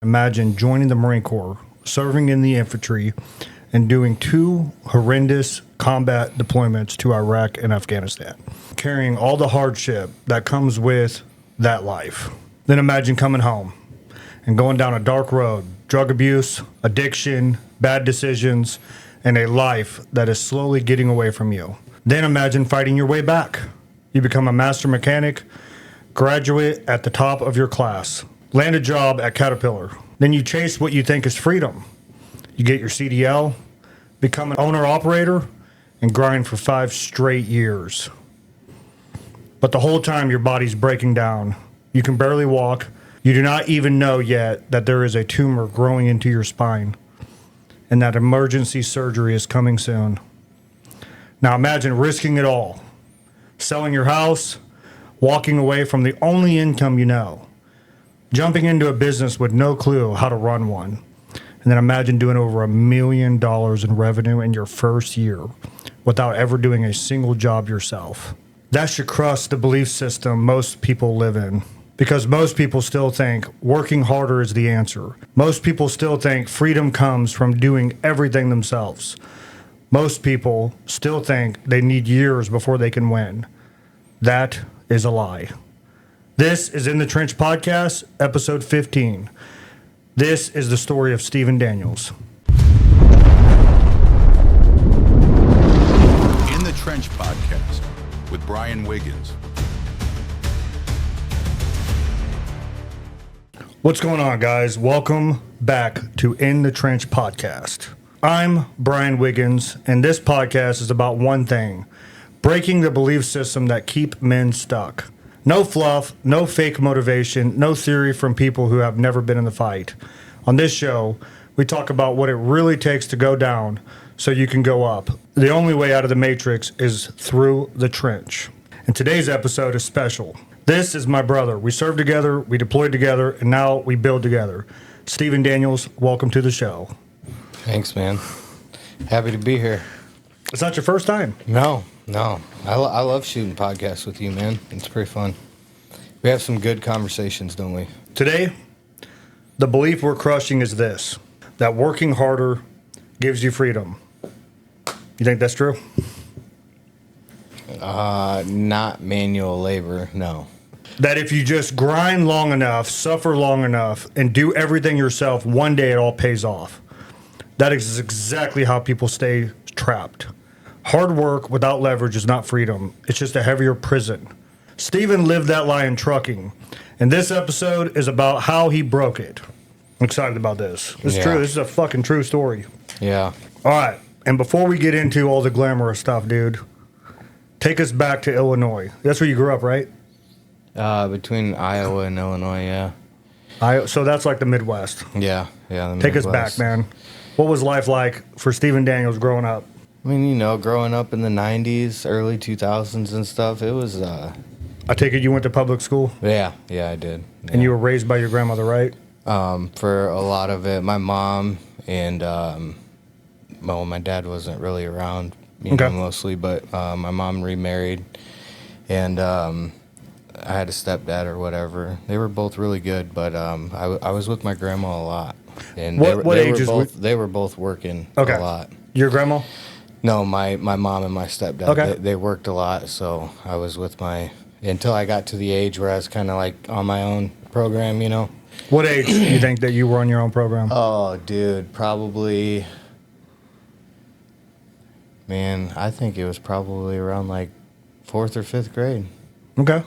Imagine joining the Marine Corps, serving in the infantry, and doing 2 horrendous combat deployments to Iraq and Afghanistan, carrying all the hardship that comes with that life. Then imagine coming home and going down a dark road, drug abuse, addiction, bad decisions, and a life that is slowly getting away from you. Then imagine fighting your way back. You become a master mechanic, graduate at the top of your class, land a job at Caterpillar. Then you chase what you think is freedom. You get your CDL, become an owner-operator, and grind for 5 straight years. But the whole time your body's breaking down. You can barely walk. You do not even know yet that there is a tumor growing into your spine and that emergency surgery is coming soon. Now imagine risking it all, selling your house, walking away from the only income you know, jumping into a business with no clue how to run one, and then imagine doing over $1 million in revenue in your first year without ever doing a single job yourself. That should crush the belief system most people live in, because most people still think working harder is the answer. Most people still think freedom comes from doing everything themselves. Most people still think they need years before they can win. That is a lie. This is In the Trench Podcast, episode 15. This is the story of Stephen Daniels. In the Trench Podcast with Brian Wiggins. What's going on, guys? Welcome back to In the Trench Podcast. I'm Brian Wiggins, and this podcast is about one thing: breaking the belief system that keep men stuck. No fluff, no fake motivation, no theory from people who have never been in the fight. On this show, we talk about what it really takes to go down so you can go up. The only way out of the matrix is through the trench. And today's episode is special. This is my brother. We served together, we deployed together, and now we build together. Stephen Daniels, welcome to the show. Thanks, man. Happy to be here. It's not your first time. No. I love shooting podcasts with you, man. It's pretty fun. We have some good conversations, don't we? Today, the belief we're crushing is this: that working harder gives you freedom. You think that's true? Not manual labor, no. That if you just grind long enough, suffer long enough, and do everything yourself, one day it all pays off. That is exactly how people stay trapped. Hard work without leverage is not freedom. It's just a heavier prison. Stephen lived that lie in trucking, and this episode is about how he broke it. I'm excited about this. It's true. This is a fucking true story. Yeah. All right. And before we get into all the glamorous stuff, dude, take us back to Illinois. That's where you grew up, right? Between Iowa and Illinois, yeah. So that's like the Midwest. Yeah. Take us back, man. What was life like for Stephen Daniels growing up? I mean, growing up in the 90s, early 2000s and stuff, it was... I take it you went to public school? Yeah, I did. Yeah. And you were raised by your grandmother, right? For a lot of it, my mom and... well, my dad wasn't really around, mostly, but my mom remarried, and I had a stepdad or whatever. They were both really good, but I was with my grandma a lot. And they were both working a lot. Your grandma? No, my mom and my stepdad. Okay. They worked a lot, so I was with until I got to the age where I was kind of like on my own program, What age do you think that you were on your own program? Oh, dude, probably... Man, I think it was probably around like 4th or 5th grade. Okay.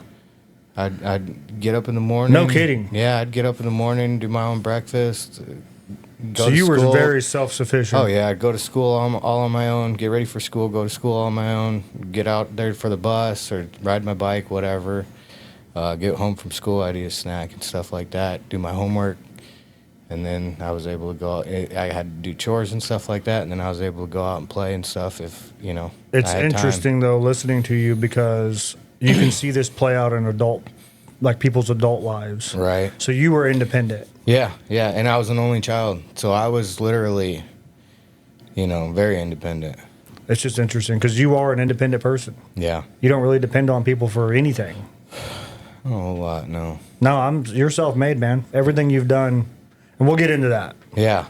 I'd get up in the morning. No kidding. Yeah, I'd get up in the morning, do my own breakfast. So you were very self-sufficient. Oh, yeah. I'd go to school all on my own, get ready for school, go to school all on my own, get out there for the bus or ride my bike, whatever. Get home from school, I'd eat a snack and stuff like that, do my homework. And then I was able to go out. I had to do chores and stuff like that, and then I was able to go out and play and stuff if, It's I had interesting, time. though, listening to you, because you can see this play out in people's adult lives. Right. So you were independent. Yeah, and I was an only child, so I was literally, very independent. It's just interesting, because you are an independent person. Yeah. You don't really depend on people for anything. Not a whole lot, no. No, you're self-made, man. Everything you've done... And we'll get into that. Yeah.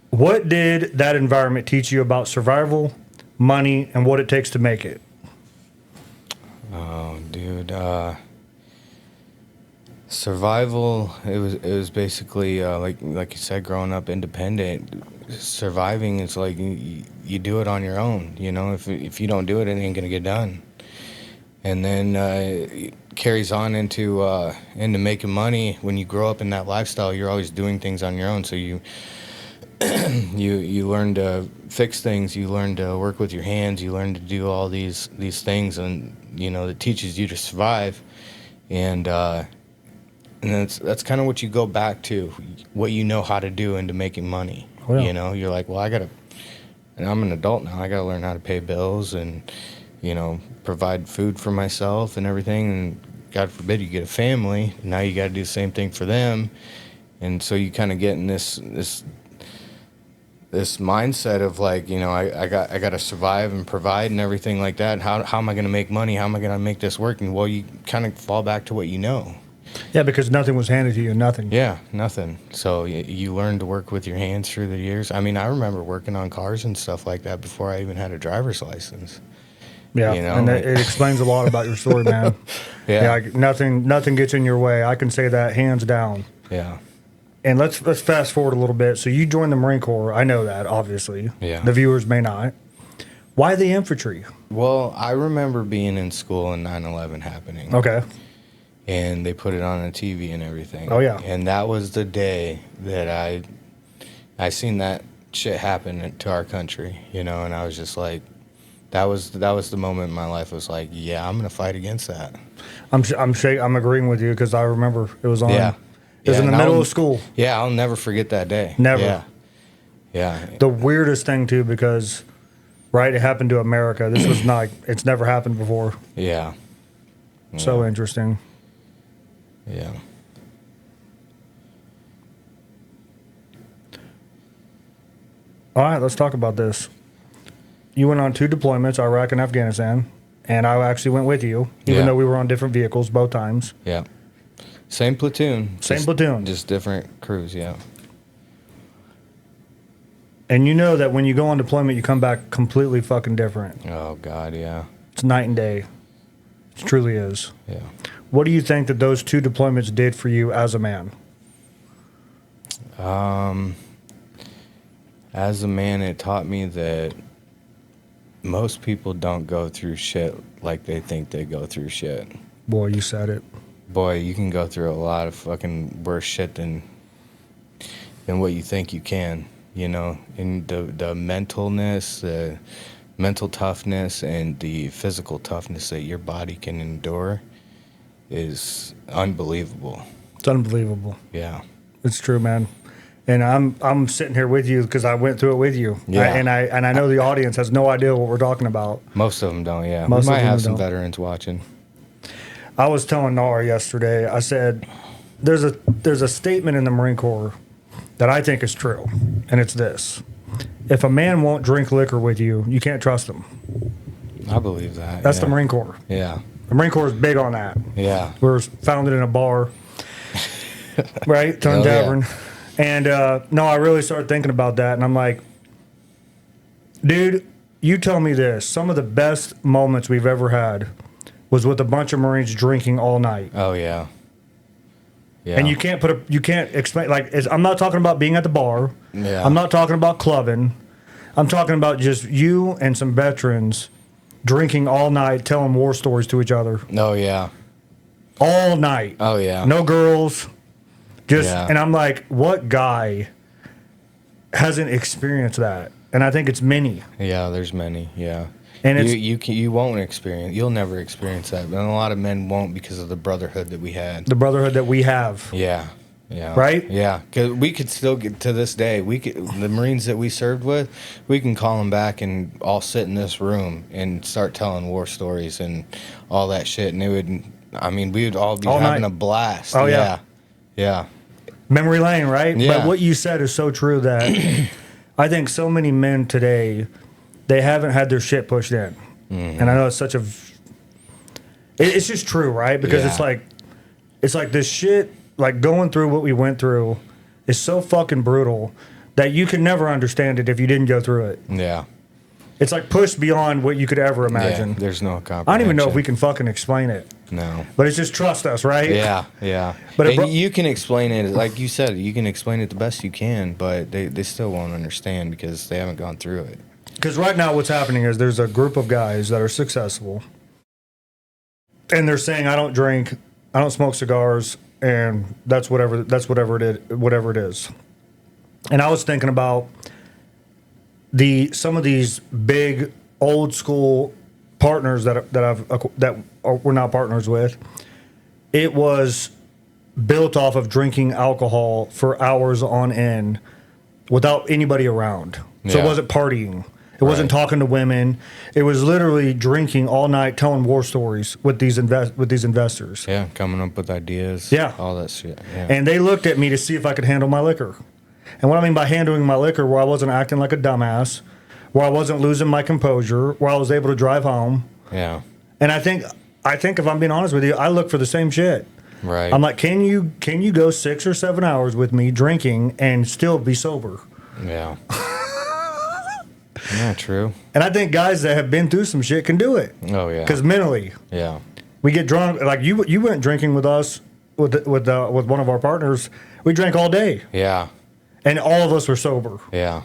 What did that environment teach you about survival, money, and what it takes to make it? Oh, dude. Survival. It was basically like you said, growing up independent. Surviving is like you do it on your own. You know, if you don't do it, it ain't gonna get done. And then it carries on into making money. When you grow up in that lifestyle, you're always doing things on your own. So you you learn to fix things. You learn to work with your hands. You learn to do all these things, and it teaches you to survive. And that's kind of what you go back to, what you know how to do into making money. Oh, yeah. You're like, well, and I'm an adult now. I got to learn how to pay bills and provide food for myself and everything. And God forbid you get a family. Now you got to do the same thing for them. And so you kind of get in this mindset of like, I got to survive and provide and everything like that. How am I going to make money? How am I going to make this work? And well, you kind of fall back to what you know. Yeah, because nothing was handed to you, nothing. Yeah, nothing. So you learn to work with your hands through the years. I mean, I remember working on cars and stuff like that before I even had a driver's license. Yeah, and it explains a lot about your story, man. Yeah. Nothing gets in your way. I can say that hands down. Yeah. And let's fast forward a little bit. So you joined the Marine Corps. I know that, obviously. Yeah. The viewers may not. Why the infantry? Well, I remember being in school and 9/11 happening. Okay. And they put it on the TV and everything. Oh, yeah. And that was the day that I seen that shit happen to our country, and I was just like, that was the moment in my life. It was like, yeah, I'm gonna fight against that. I'm agreeing with you because I remember it was on. Yeah. It was in the middle of school. Yeah, I'll never forget that day. Never. Yeah. The weirdest thing too, because it happened to America. This was not. It's never happened before. Yeah. So interesting. Yeah. All right, let's talk about this. You went on 2 deployments, Iraq and Afghanistan, and I actually went with you, even though we were on different vehicles both times. Yeah. Same platoon. Platoon. Just different crews, yeah. And you know that when you go on deployment, you come back completely fucking different. Oh, God, yeah. It's night and day. It truly is. Yeah. What do you think that those 2 deployments did for you as a man? As a man, it taught me that most people don't go through shit like they think they go through shit. Boy, you said it. Boy, you can go through a lot of fucking worse shit than what you think you can, and the mentalness, the mental toughness, and the physical toughness that your body can endure is unbelievable. It's unbelievable. Yeah. It's true, man. And I'm sitting here with you because I went through it with you. Yeah. And I know the audience has no idea what we're talking about. Most of them don't, yeah. Most we might of them have some don't. veterans watching. I was telling Nar yesterday, I said, there's a statement in the Marine Corps that I think is true, and it's this. If a man won't drink liquor with you, you can't trust him. I believe that. That's the Marine Corps. Yeah. The Marine Corps is big on that. Yeah. We were founded in a bar, right? Tone Tavern. Yeah. And I really started thinking about that, and I'm like, dude, you tell me this. Some of the best moments we've ever had was with a bunch of Marines drinking all night. Oh, yeah. Yeah. And you can't explain, I'm not talking about being at the bar. Yeah. I'm not talking about clubbing. I'm talking about just you and some veterans drinking all night, telling war stories to each other. Oh, yeah. All night. Oh, yeah. No girls. And I'm like, what guy hasn't experienced that? And I think it's many. Yeah, there's many, yeah. And you won't experience, you'll never experience that. And a lot of men won't because of the brotherhood that we had. The brotherhood that we have. Yeah. Yeah. Right? Yeah. Because we could still get to this day. The Marines that we served with, we can call them back and all sit in this room and start telling war stories and all that shit. And we would all be having a blast. Oh, yeah. Yeah. Memory lane, right? Yeah. But what you said is so true that I think so many men today, they haven't had their shit pushed in. Mm-hmm. And I know it's it's just true, right? Because it's like this shit like going through what we went through is so fucking brutal that you can never understand it if you didn't go through it. Yeah. It's like pushed beyond what you could ever imagine. Yeah, there's no comprehension. I don't even know if we can fucking explain it. No. But it's just trust us, right? Yeah, yeah. But and you can explain it, like you said, you can explain it the best you can, but they still won't understand because they haven't gone through it. Because right now what's happening is there's a group of guys that are successful, and they're saying, I don't drink, I don't smoke cigars, and that's whatever it is. And I was thinking about some of these big old school partners that we're not partners with. It was built off of drinking alcohol for hours on end without anybody around. So it wasn't partying. It wasn't talking to women. It was literally drinking all night, telling war stories with these investors. Yeah, coming up with ideas. Yeah. All that shit. Yeah. And they looked at me to see if I could handle my liquor. And what I mean by handling my liquor, where I wasn't acting like a dumbass, where I wasn't losing my composure, where I was able to drive home. Yeah. And I think if I'm being honest with you, I look for the same shit. Right. I'm like, can you go 6 or 7 hours with me drinking and still be sober? Yeah. Yeah, true. And I think guys that have been through some shit can do it. Oh yeah. Because mentally, yeah, we get drunk. Like you went drinking with us with one of our partners. We drank all day. Yeah. And all of us were sober. Yeah.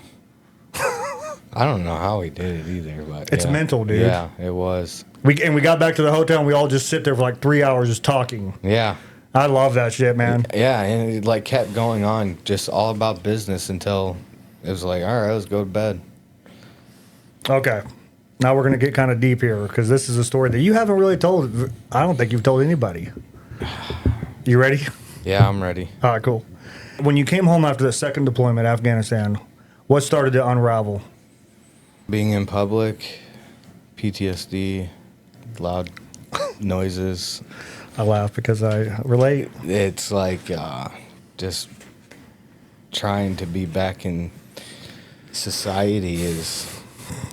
I don't know how we did it either, but it's mental, dude. Yeah, it was. We got back to the hotel and we all just sit there for like 3 hours just talking. Yeah. I love that shit, man. Yeah, and it like kept going on, just all about business until it was like, all right, let's go to bed. Okay. Now we're going to get kind of deep here because this is a story that you haven't really told. I don't think you've told anybody. You ready? Yeah, I'm ready. All right, cool. When you came home after the second deployment, Afghanistan, what started to unravel? Being in public, PTSD, loud noises. I laugh because I relate. It's like just trying to be back in society is...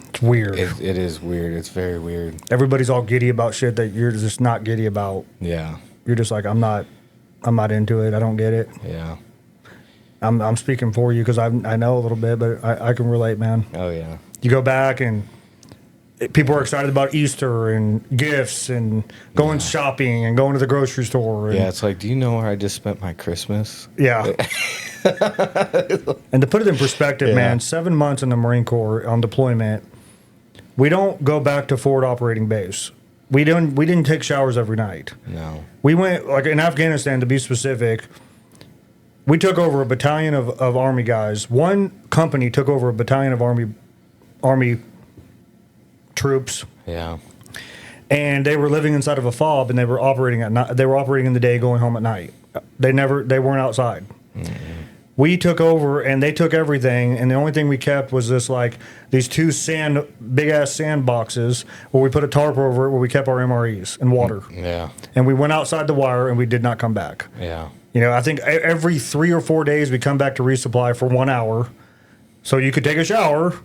It's weird. It is weird. It's very weird. Everybody's all giddy about shit that you're just not giddy about. Yeah. You're just like, I'm not into it. I don't get it. Yeah. I'm speaking for you because I know a little bit, but I can relate, man. Oh, yeah. You go back and people are excited about Easter and gifts and going shopping and going to the grocery store. And, yeah, it's like, do you know where I just spent my Christmas? Yeah. And to put it in perspective, man, 7 months in the Marine Corps on deployment, we don't go back to forward operating base. We didn't take showers every night. No. We went, like in Afghanistan, to be specific, we took over a battalion of Army guys. One company took over a battalion of Army troops. Yeah. And they were living inside of a fob, and they were operating at night. They were operating in the day, going home at night. They weren't outside. Mm-hmm. We took over, and they took everything, and the only thing we kept was these two big ass sand boxes where we put a tarp over it, where we kept our MREs and water. Yeah. And we went outside the wire, and we did not come back. Yeah. You know, I think every 3 or 4 days we come back to resupply for 1 hour, so you could take a shower.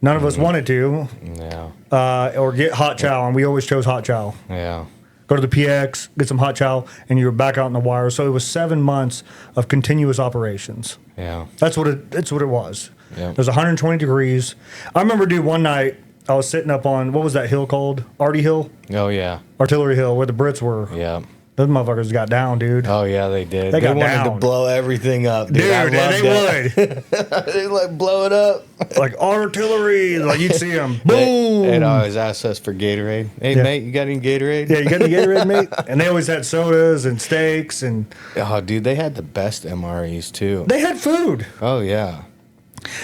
None of us wanted to. Yeah. Or get hot chow, and we always chose hot chow. Yeah. Go to the PX, get some hot chow, and you were back out in the wire. So it was 7 months of continuous operations. Yeah. That's what it was. Yeah. It was 120 degrees. I remember, dude, one night I was sitting up on, what was that hill called? Arty Hill? Oh, yeah. Artillery Hill, where the Brits were. Yeah. Those motherfuckers got down, dude. Oh, yeah, they did. They got wanted down. to blow everything up, dude. Dude, I they loved would. They like blow it up. Like artillery. Like you'd see them. Boom. They'd always ask us for Gatorade. Hey, mate, you got any Gatorade? Yeah, you got any Gatorade, mate? And they always had sodas and steaks. And oh, dude, they had the best MREs, too. they had food. Oh, yeah.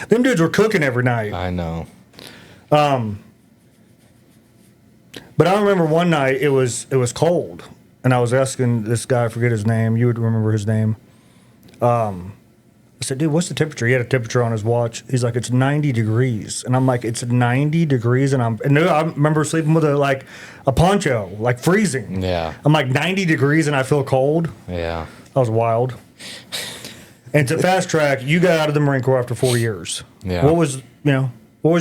Them dudes were cooking every night. I know. But I remember one night it was cold, and I was asking this guy, I forget his name. You would remember his name. I said, dude, what's the temperature? He had a temperature on his watch. He's like, it's 90 degrees. And I'm like, it's 90 degrees? And I remember sleeping with a poncho, like freezing. Yeah. I'm like, 90 degrees and I feel cold? Yeah. That was wild. And to fast track, you got out of the Marine Corps after 4 years. Yeah. What was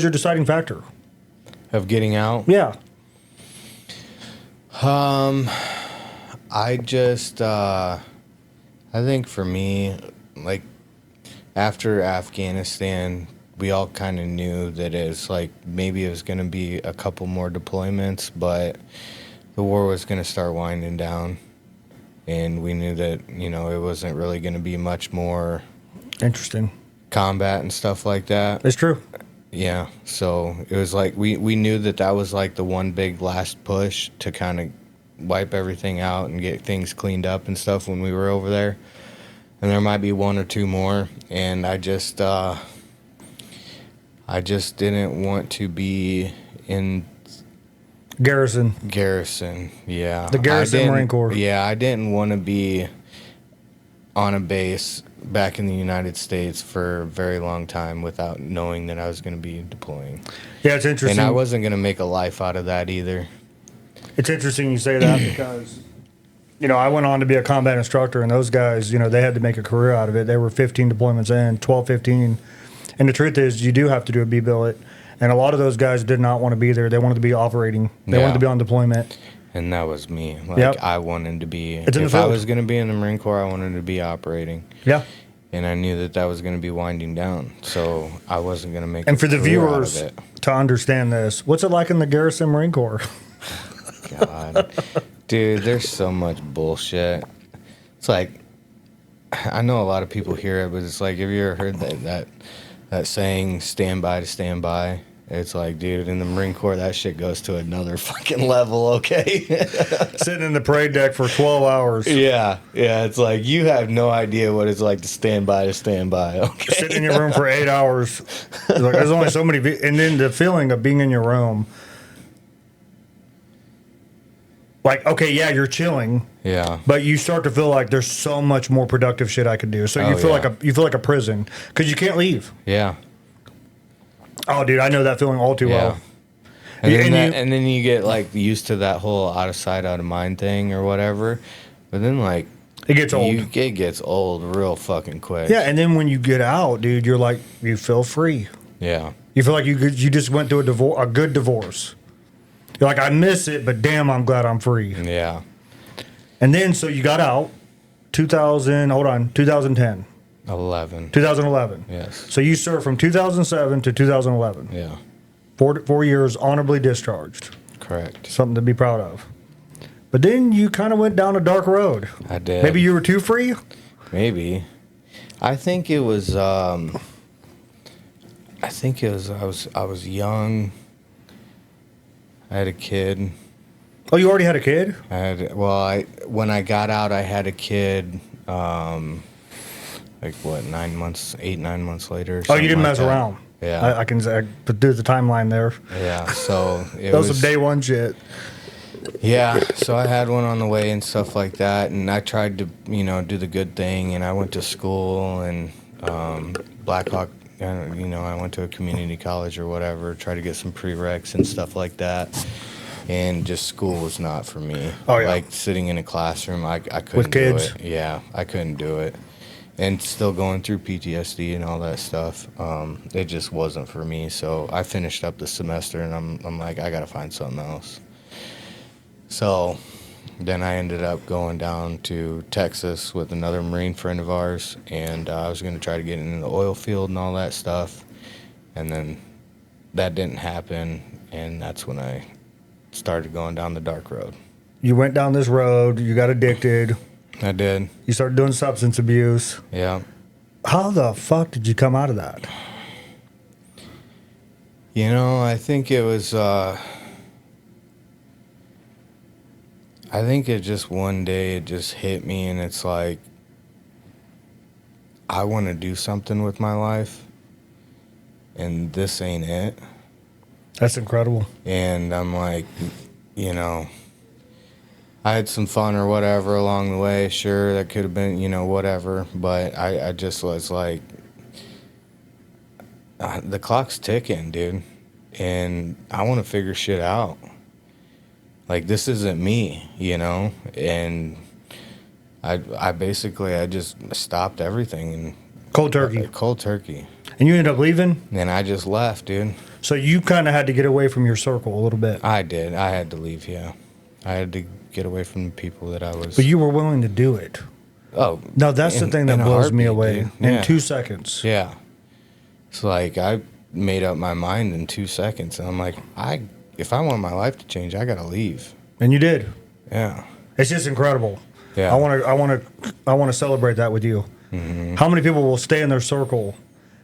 your deciding factor? Of getting out? Yeah. I just, I I think for me, like, after Afghanistan, we all kind of knew that it's like maybe it was going to be a couple more deployments, but the war was going to start winding down. And we knew that, you know, it wasn't really going to be much more Interesting. combat and stuff like that. It's true. Yeah. So it was like we knew that that was like the one big last push to kind of wipe everything out and get things cleaned up and stuff when we were over there. And there might be one or two more. And I just didn't want to be in Garrison. Yeah. The Garrison Marine Corps. Yeah, I didn't want to be on a base back in the United States for a very long time without knowing that I was going to be deploying. Yeah, it's interesting. And I wasn't going to make a life out of that either. It's interesting you say that because, you know, I went on to be a combat instructor, and those guys, you know, they had to make a career out of it. They were 15 deployments in, 12, 15. And the truth is, you do have to do a B-billet. And a lot of those guys did not want to be there. They wanted to be operating. They wanted to be on deployment. And that was me. Like, Yep. I wanted to be, It's in the if I field. was going to be in the Marine Corps, I wanted to be operating. Yeah. And I knew that that was going to be winding down. So I wasn't going to make And for the career out of viewers it. to understand this, what's it like in the Garrison Marine Corps? God. Dude, there's so much bullshit. It's like, I know a lot of people hear it, but it's like, have you ever heard that saying, stand by to stand by? It's like, dude, in the Marine Corps, that shit goes to another fucking level, okay? Sitting in the parade deck for 12 hours. Yeah, it's like, you have no idea what it's like to stand by, okay? Sitting in your room for 8 hours. It's like, there's only so many. And then the feeling of being in your room. Like, okay, yeah, you're chilling. Yeah. But you start to feel like there's so much more productive shit I could do. So you feel like a prison because you can't leave. Yeah. Oh, dude, I know that feeling all too well. And then you get like used to that whole out of sight, out of mind thing or whatever. But then like it gets old. It gets old real fucking quick. Yeah, and then when you get out, dude, you're like you feel free. Yeah. You feel like you just went through a good divorce. You're like, I miss it, but damn, I'm glad I'm free. Yeah. And then so you got out 2010. 2011. Yes. So you served from 2007 to 2011. Yeah. 4 years honorably discharged. Correct. Something to be proud of. But then you kind of went down a dark road. I did. Maybe you were too free? Maybe. I think it was I was young. I had a kid. Oh, you already had a kid? When I got out, I had a kid. Like what, 9 months, 9 months later. Oh, you didn't like mess that. around. Yeah. I can do the timeline there. Yeah. So that was some day one shit. Yeah. So I had one on the way and stuff like that, and I tried to, do the good thing, and I went to school and Blackhawk. I went to a community college or whatever, tried to get some prereqs and stuff like that. And just school was not for me. Oh, yeah. Like sitting in a classroom, I couldn't With kids? do it. Yeah, I couldn't do it. And still going through PTSD and all that stuff, it just wasn't for me. So I finished up the semester, and I'm like, I gotta find something else. So then I ended up going down to Texas with another Marine friend of ours, and I was gonna try to get into the oil field and all that stuff. And then that didn't happen, and that's when I started going down the dark road. You went down this road. You got addicted. I did. You started doing substance abuse. Yeah. How the fuck did you come out of that? I think it was, I think it just one day it just hit me, and it's like, I want to do something with my life, and this ain't it. That's incredible. And I'm like, I had some fun or whatever along the way. Sure, that could have been, whatever. But I just was like, the clock's ticking, dude. And I want to figure shit out. Like, this isn't me, And I just stopped everything. And Cold turkey. Cold turkey. And you ended up leaving? And I just left, dude. So you kind of had to get away from your circle a little bit. I did. I had to leave, yeah. I had to get away from the people that I was... But you were willing to do it. Oh, No, that's the thing that in a blows me heartbeat, away. dude. In Yeah. 2 seconds. Yeah. It's like I made up my mind in 2 seconds, and I'm like, if I want my life to change, I gotta leave. And you did. Yeah. It's just incredible. Yeah. I want to celebrate that with you. How many people will stay in their circle,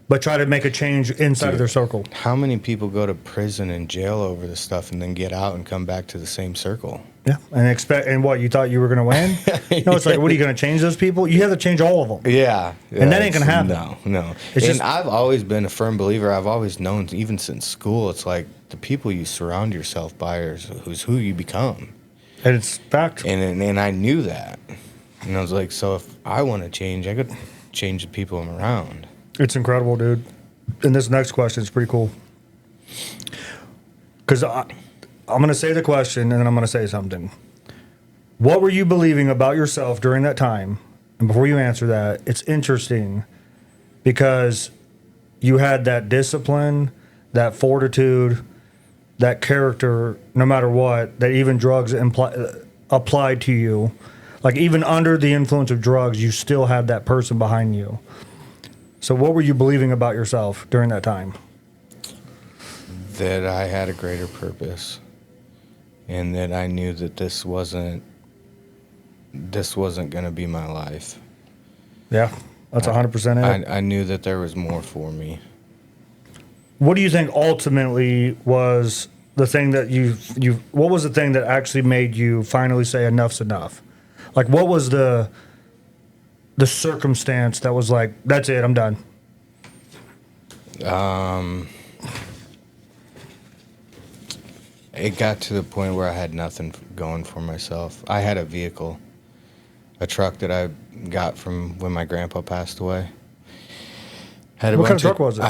but try to make a change inside of their circle? How many people go to prison and jail over this stuff and then get out and come back to the same circle? Yeah, and what, you thought you were going to win? No, it's like, what, are you going to change those people? You have to change all of them. Yeah. And that ain't gonna happen. No. It's And just- I've always been a firm believer. I've always known, even since school, it's like the people you surround yourself by who's who you become. And it's fact. And I knew that. And I was like, so if I want to change, I could change the people I'm around. It's incredible, dude. And this next question is pretty cool. Because I'm going to say the question, and then I'm going to say something. What were you believing about yourself during that time? And before you answer that, it's interesting because you had that discipline, that fortitude, that character, no matter what, that even drugs applied to you. Like, even under the influence of drugs, you still had that person behind you. So what were you believing about yourself during that time? That I had a greater purpose, and that I knew that this wasn't going to be my life. Yeah, that's 100% it. I knew that there was more for me. What do you think ultimately was the thing that what was the thing that actually made you finally say enough's enough? Like, what was the circumstance that was like, that's it, I'm done? It got to the point where I had nothing going for myself. I had a vehicle, a truck that I got from when my grandpa passed away. What kind of truck was it?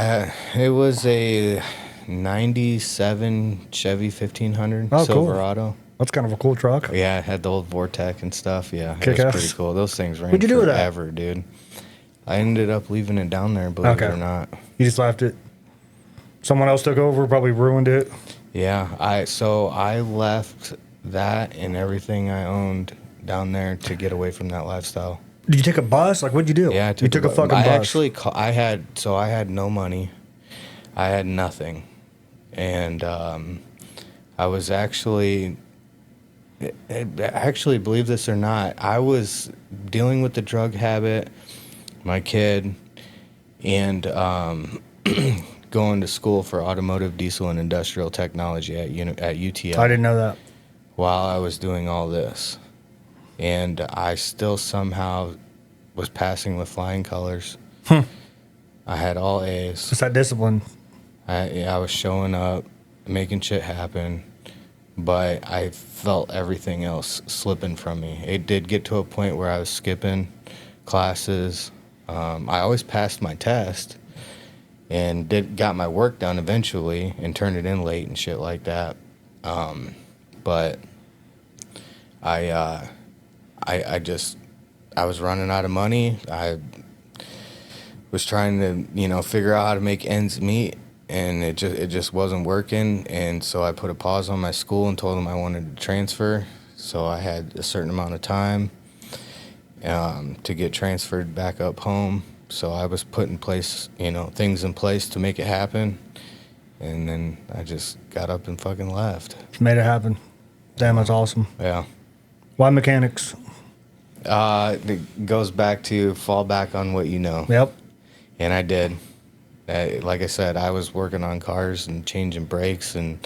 It was a 97 Chevy 1500 Oh, cool. Silverado. That's kind of a cool truck. Yeah, it had the old Vortec and stuff. Yeah, it Kick-ass. was pretty cool. Those things ran What'd you do with that? forever, dude. I ended up leaving it down there, believe it or not. You just left it. Someone else took over, probably ruined it. Yeah, I left that and everything I owned down there to get away from that lifestyle. Did you take a bus? Like, what'd you do? Yeah, you took a fucking bus. I had no money. I had nothing. And I was actually, believe this or not, I was dealing with the drug habit, my kid, and going to school for automotive, diesel, and industrial technology at UTI. I didn't know that. While I was doing all this. And I still somehow was passing with flying colors. I had all A's. It's that discipline. I was showing up, making shit happen, but I felt everything else slipping from me. It did get to a point where I was skipping classes. I always passed my test and got my work done eventually and turned it in late and shit like that. But I was running out of money. I was trying to, figure out how to make ends meet, and it just wasn't working. And so I put a pause on my school and told them I wanted to transfer. So I had a certain amount of time to get transferred back up home. So I was put in place, things in place to make it happen. And then I just got up and fucking left. Made it happen. Damn, that's awesome. Yeah. Why mechanics? It goes back to fall back on what you know. Yep. And I did. Like I said, I was working on cars and changing brakes and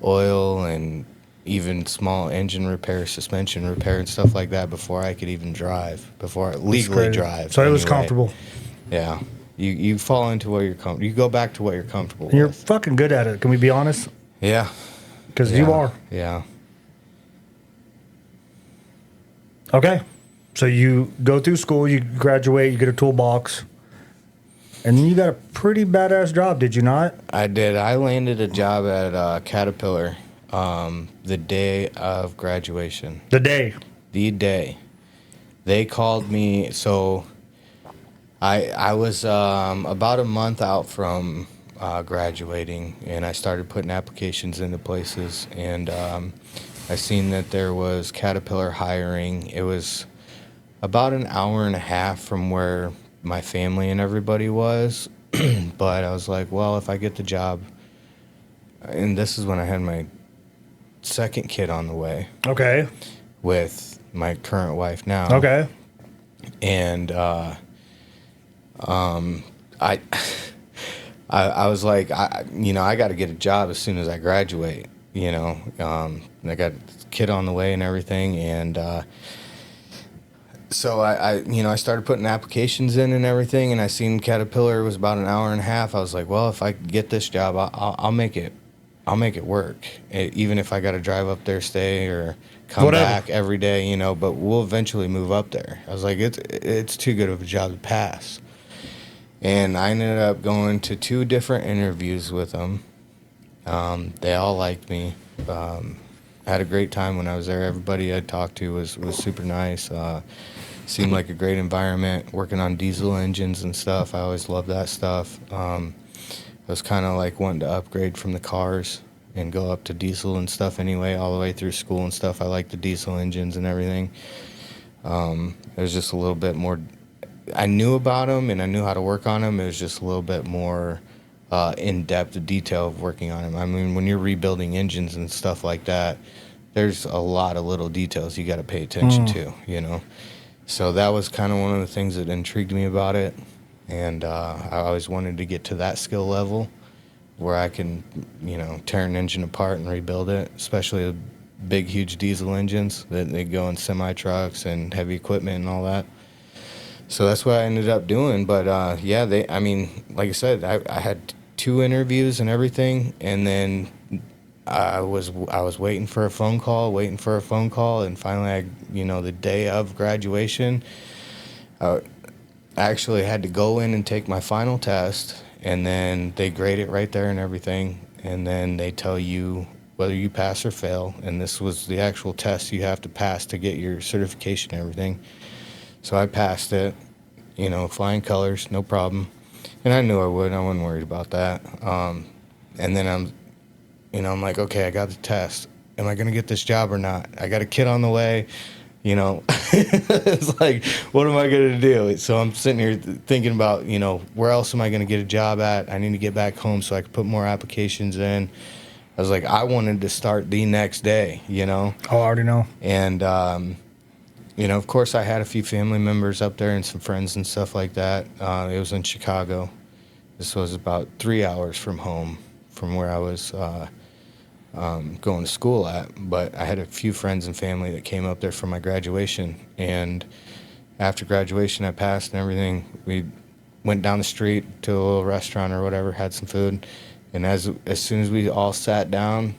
oil and even small engine repair, suspension repair, and stuff like that before I could even drive, before I legally drive. So it was comfortable. Yeah. You fall into what you're comfortable. You go back to what you're comfortable You're with. fucking good at it. Can we be honest? Yeah. Because you are. Yeah. Okay. So you go through school, you graduate, you get a toolbox, and then you got a pretty badass job, did you not? I did. I landed a job at Caterpillar the day of graduation. The day. The day. They called me, so I was about a month out from graduating, and I started putting applications into places, and I seen that there was Caterpillar hiring. It was about an hour and a half from where my family and everybody was. But I was like, well, if I get the job, and this is when I had my second kid on the way. Okay. With my current wife now. Okay. And I was like, I got to get a job as soon as I graduate. I got a kid on the way and everything, and so I started putting applications in and everything, and I seen Caterpillar was about an hour and a half. I was like, well, if I get this job, I'll make it work, even if I got to drive up there, stay, or come back every day, but we'll eventually move up there. I was like, it's too good of a job to pass. And I ended up going to 2 different interviews with them. They all liked me. Had a great time when I was there. Everybody I talked to was super nice. Seemed like a great environment, working on diesel engines and stuff. I always loved that stuff. I was kind of like wanting to upgrade from the cars and go up to diesel and stuff anyway, all the way through school and stuff. I like the diesel engines and everything. It was just a little bit more, I knew about them and I knew how to work on them. It was just a little bit more in-depth detail of working on them. I mean, when you're rebuilding engines and stuff like that, there's a lot of little details you got to pay attention to, So that was kind of one of the things that intrigued me about it. And I always wanted to get to that skill level where I can, tear an engine apart and rebuild it, especially the big, huge diesel engines that they go in semi-trucks and heavy equipment and all that. So that's what I ended up doing. But, like I said, I had 2 interviews and everything, and then I was waiting for a phone call, and finally, the day of graduation, I actually had to go in and take my final test, and then they grade it right there and everything, and then they tell you whether you pass or fail, and this was the actual test you have to pass to get your certification and everything. So I passed it, flying colors, no problem, and I knew I would. I wasn't worried about that. And then I'm like, okay, I got the test. Am I going to get this job or not? I got a kid on the way. It's like, what am I going to do? So I'm sitting here thinking about, where else am I going to get a job at? I need to get back home so I can put more applications in. I was like, I wanted to start the next day, Oh, I already know. And, of course, I had a few family members up there and some friends and stuff like that. It was in Chicago. This was about 3 hours from home, from where I was going to school at. But I had a few friends and family that came up there for my graduation. And after graduation, I passed and everything. We went down the street to a little restaurant or whatever, had some food. And as soon as we all sat down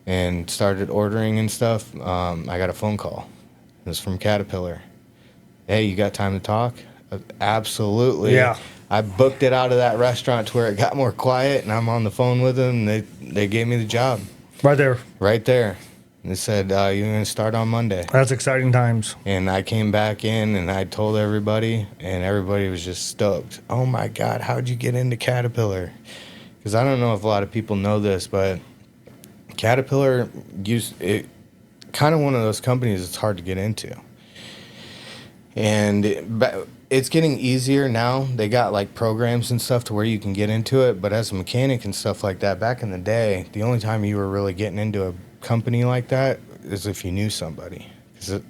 and started ordering and stuff, I got a phone call. It was from Caterpillar. Hey, you got time to talk? Absolutely. Yeah. I booked it out of that restaurant to where it got more quiet, and I'm on the phone with them, and they gave me the job. Right there. Right there. And they said, you're going to start on Monday. That's exciting times. And I came back in, and I told everybody, and everybody was just stoked. Oh, my God, how'd you get into Caterpillar? Because I don't know if a lot of people know this, but Caterpillar kind of one of those companies that's hard to get into. And it's getting easier now. They got like programs and stuff to where you can get into it. But as a mechanic and stuff like that, back in the day, the only time you were really getting into a company like that is if you knew somebody. Because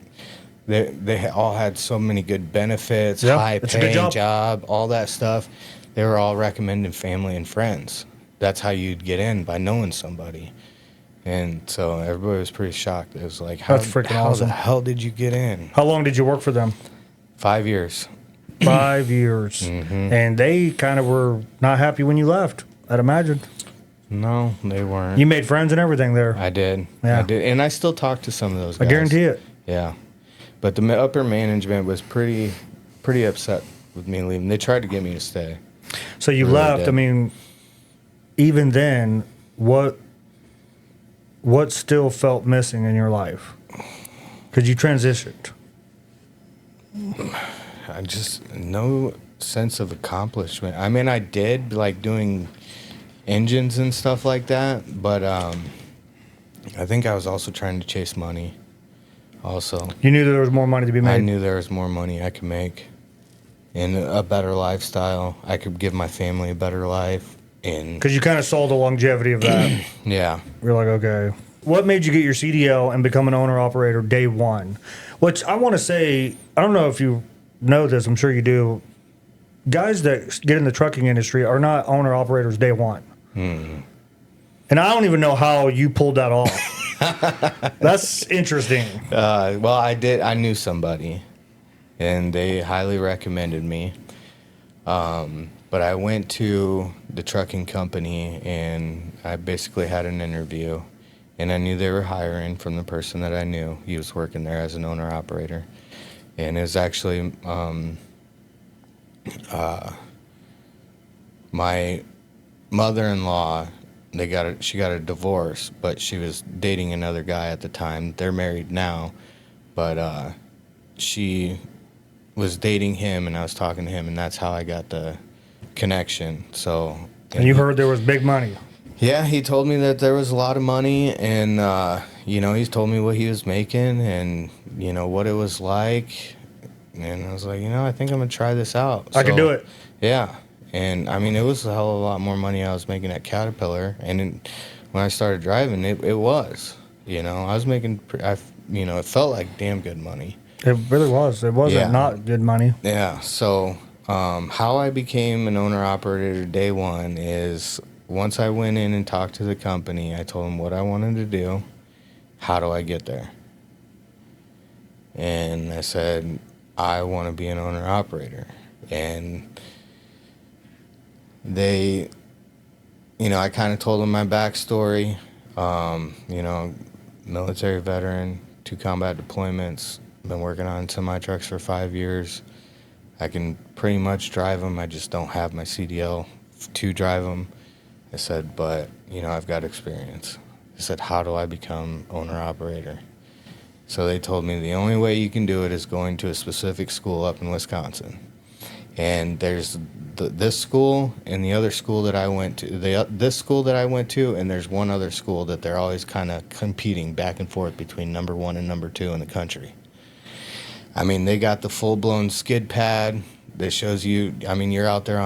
they all had so many good benefits, high-paying job, all that stuff. They were all recommending family and friends. That's how you'd get in, by knowing somebody. And so everybody was pretty shocked. It was like, how awesome. the hell did you get in? How long did you work for them? 5 years. 5 years. Mm-hmm. And they kind of were not happy when you left, I'd imagine. No, they weren't. You made friends and everything there. I did. Yeah. I did. And I still talk to some of those guys. I guarantee it. Yeah. But the upper management was pretty upset with me leaving. They tried to get me to stay. So you left. I mean, even then, what still felt missing in your life? Because you transitioned. I just, no sense of accomplishment. I mean, I did like doing engines and stuff like that, but I think I was also trying to chase money. Also, You knew there was more money to be made. I knew there was more money I could make and a better lifestyle. I could give my family a better life. And Because you kind of saw the longevity of that. yeah. You're like, okay. What made you get your CDL and become an owner-operator day one? Which I want to say, I don't know if you know this, I'm sure you do. Guys that get in the trucking industry are not owner-operators day one. And I don't even know how you pulled that off. That's interesting. Well, I did. I knew somebody, and they highly recommended me. But I went to the trucking company, and I basically had an interview, and I knew they were hiring from the person that I knew. He was working there as an owner-operator, and it was actually my mother-in-law. She got a divorce, but she was dating another guy at the time. They're married now, but she was dating him, and I was talking to him, and that's how I got the connection. So, And you heard there was big money. yeah, he told me that there was a lot of money, and he's told me what he was making, and what it was like, and I was like, I think I'm gonna try this out. I can do it. Yeah. And I mean, it was a hell of a lot more money I was making at Caterpillar. And when I started driving, it was, I was making, it felt like damn good money. It really was. It wasn't not good money. Yeah. So how I became an owner operator day one is once I went in and talked to the company, I told them what I wanted to do. How do I get there? And I said, I want to be an owner operator. And they, I kind of told them my backstory, military veteran, 2 combat deployments, been working on semi-trucks for 5 years. I can pretty much drive them. I just don't have my CDL to drive them. I said, but, I've got experience. I said, how do I become owner-operator? So they told me the only way you can do it is going to a specific school up in Wisconsin. And there's this school and the other school that I went to, this school that I went to, and there's one other school that they're always kind of competing back and forth between number 1 and number 2 in the country. I mean, they got the full-blown skid pad that shows you, you're out there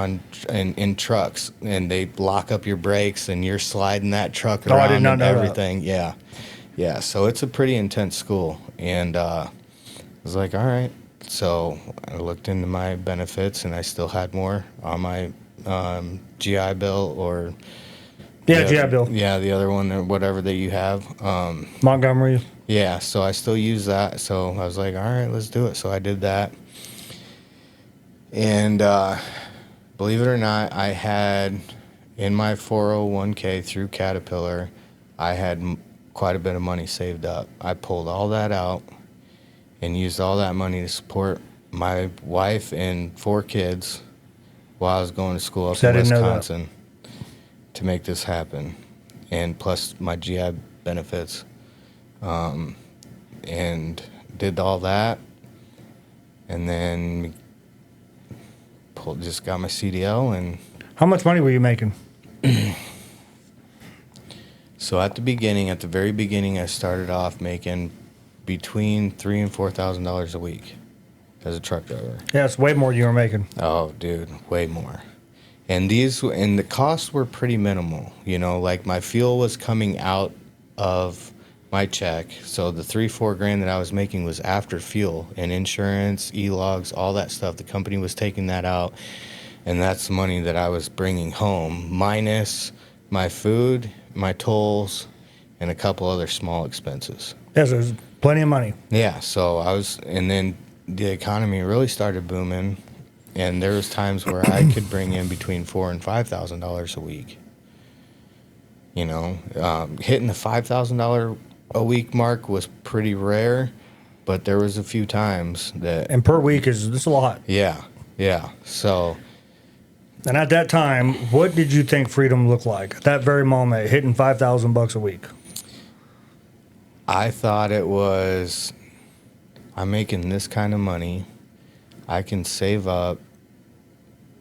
in trucks, and they lock up your brakes, and you're sliding that truck around I did not and know everything. That. Yeah, so it's a pretty intense school, and I was like, all right. So I looked into my benefits, and I still had more on my GI Bill or... GI Bill. Yeah, the other one or whatever that you have. Montgomery. Yeah, so I still use that. So I was like, all right, let's do it. So I did that. And believe it or not, I had in my 401k through Caterpillar, I had quite a bit of money saved up. I pulled all that out and used all that money to support my wife and 4 kids while I was going to school up in Wisconsin to make this happen, and plus my GI benefits, and did all that, and then just got my CDL. And how much money were you making? So at the very beginning, I started off making between $3,000 and $4,000 a week as a truck driver. Yeah, it's way more than you were making. Oh, dude, way more. And the costs were pretty minimal. Like my fuel was coming out of my check. So the $3-4 grand that I was making was after fuel and insurance, e-logs, all that stuff. The company was taking that out, and that's the money that I was bringing home, minus my food, my tolls, and a couple other small expenses. Yes, there's plenty of money. Yeah, so and then the economy really started booming, and there was times where I could bring in between $4,000 and $5,000 a week. Hitting the $5,000 a week mark was pretty rare, but there was a few times that. And per week is a lot. Yeah. So. And at that time, what did you think freedom looked like? At that very moment, hitting $5,000 a week. I thought it was, I'm making this kind of money. I can save up,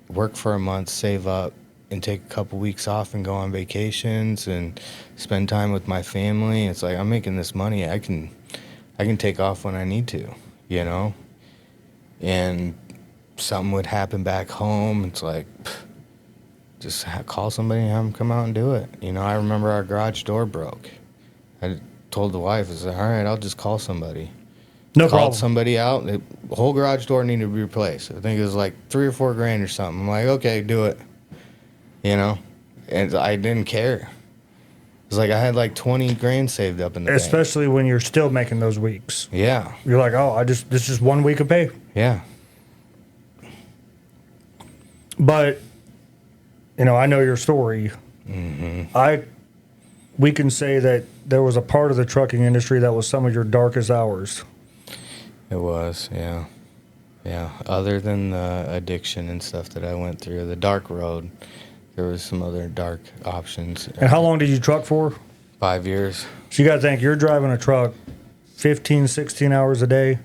work for a month, save up, and take a couple weeks off and go on vacations and spend time with my family. It's like, I'm making this money. I can I can take off when I need to, you know? And something would happen back home. It's like, just call somebody and have them come out and do it. You know, I remember our garage door broke. I told the wife, I said, all right, I'll just call somebody. No Called problem. somebody out. The whole garage door needed to be replaced. I think it was like $3 or $4 grand or something. I'm like, okay, do it. You know? And I didn't care. It's like I had like 20 grand saved up in the bank. Especially when you're still making those weeks. Yeah. You're like, oh, this is 1 week of pay. Yeah. But, you know, I know your story. We can say that there was a part of the trucking industry that was some of your darkest hours. It was, yeah. Yeah. Other than the addiction and stuff that I went through, the dark road, there was some other dark options. And how long did you truck for? 5 years. So you got to think, you're driving a truck 15, 16 hours a day.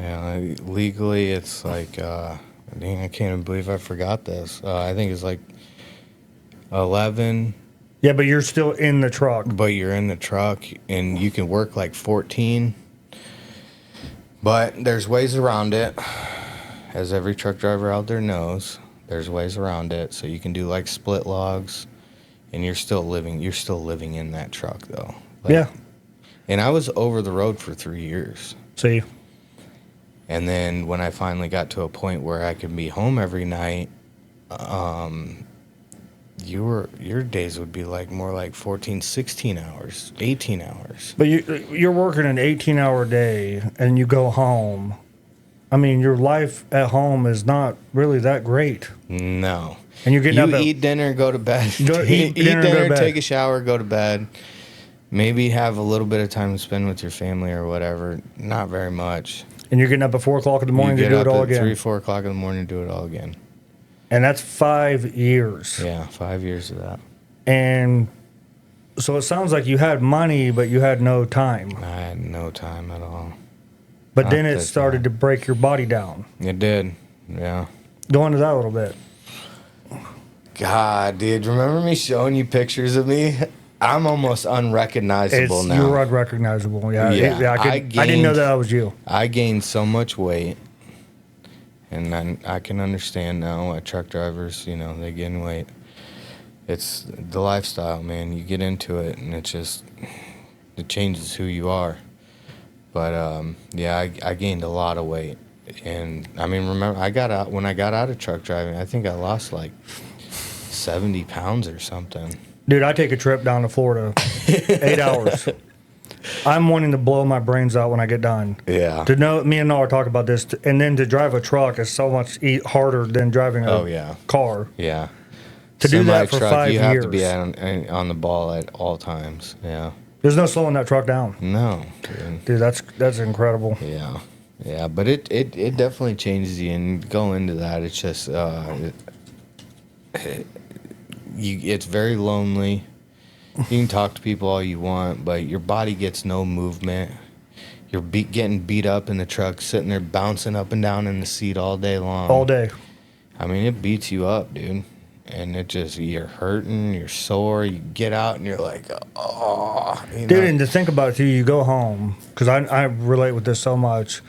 Yeah, legally it's like, I can't even believe I forgot this. I think it's like 11. Yeah, but you're still in the truck. But you're in the truck and you can work like 14. But there's ways around it. As every truck driver out there knows, there's ways around it. So you can do like split logs and you're still living in that truck though. Like, Yeah. And I was over the road for 3 years. See? And then when I finally got to a point where I could be home every night, your days would be like more like 14, 16 hours, 18 hours. But you're working an 18-hour day and you go home. I mean, your life at home is not really that great. No. And you're getting you up at, eat dinner, go to bed. Eat dinner, go to bed. Take a shower, go to bed. Maybe have a little bit of time to spend with your family or whatever. Not very much. And you're getting up at 4 o'clock in the morning You to get do up it all at again. 3, 4 o'clock in the morning to do it all again. And that's 5 years. Yeah, 5 years of that. And so it sounds like you had money, but you had no time. I had no time at all. But Not then it that started time. to break your body down. It did. Yeah. Go into that a little bit. God, dude, remember me showing you pictures of me? I'm almost unrecognizable now. You're unrecognizable. Yeah, Yeah, I didn't know that was you. I gained so much weight, and I can understand now why truck drivers, you know, they gain weight. It's the lifestyle, man. You get into it, and it changes who you are. But yeah, I gained a lot of weight, and I mean, remember, when I got out of truck driving, I think I lost like 70 pounds or something. Dude, I take a trip down to Florida, 8 hours. I'm wanting to blow my brains out when I get done. Yeah. To know, me and Noah talk about this, and then to drive a truck is so much harder than driving a car. Yeah. To do that for Semi-truck, 5 you years. have to be on the ball at all times. Yeah. There's no slowing that truck down. No. Dude, that's incredible. Yeah. Yeah, but it definitely changes you, and go into that. It's just it's very lonely. You can talk to people all you want, but your body gets no movement. You're getting beat up in the truck, sitting there bouncing up and down in the seat all day long. All day. I mean, it beats you up, dude. And you're hurting, you're sore. You get out and you're like, oh. Dude, and to think about it, too, you go home, because I relate with this so much.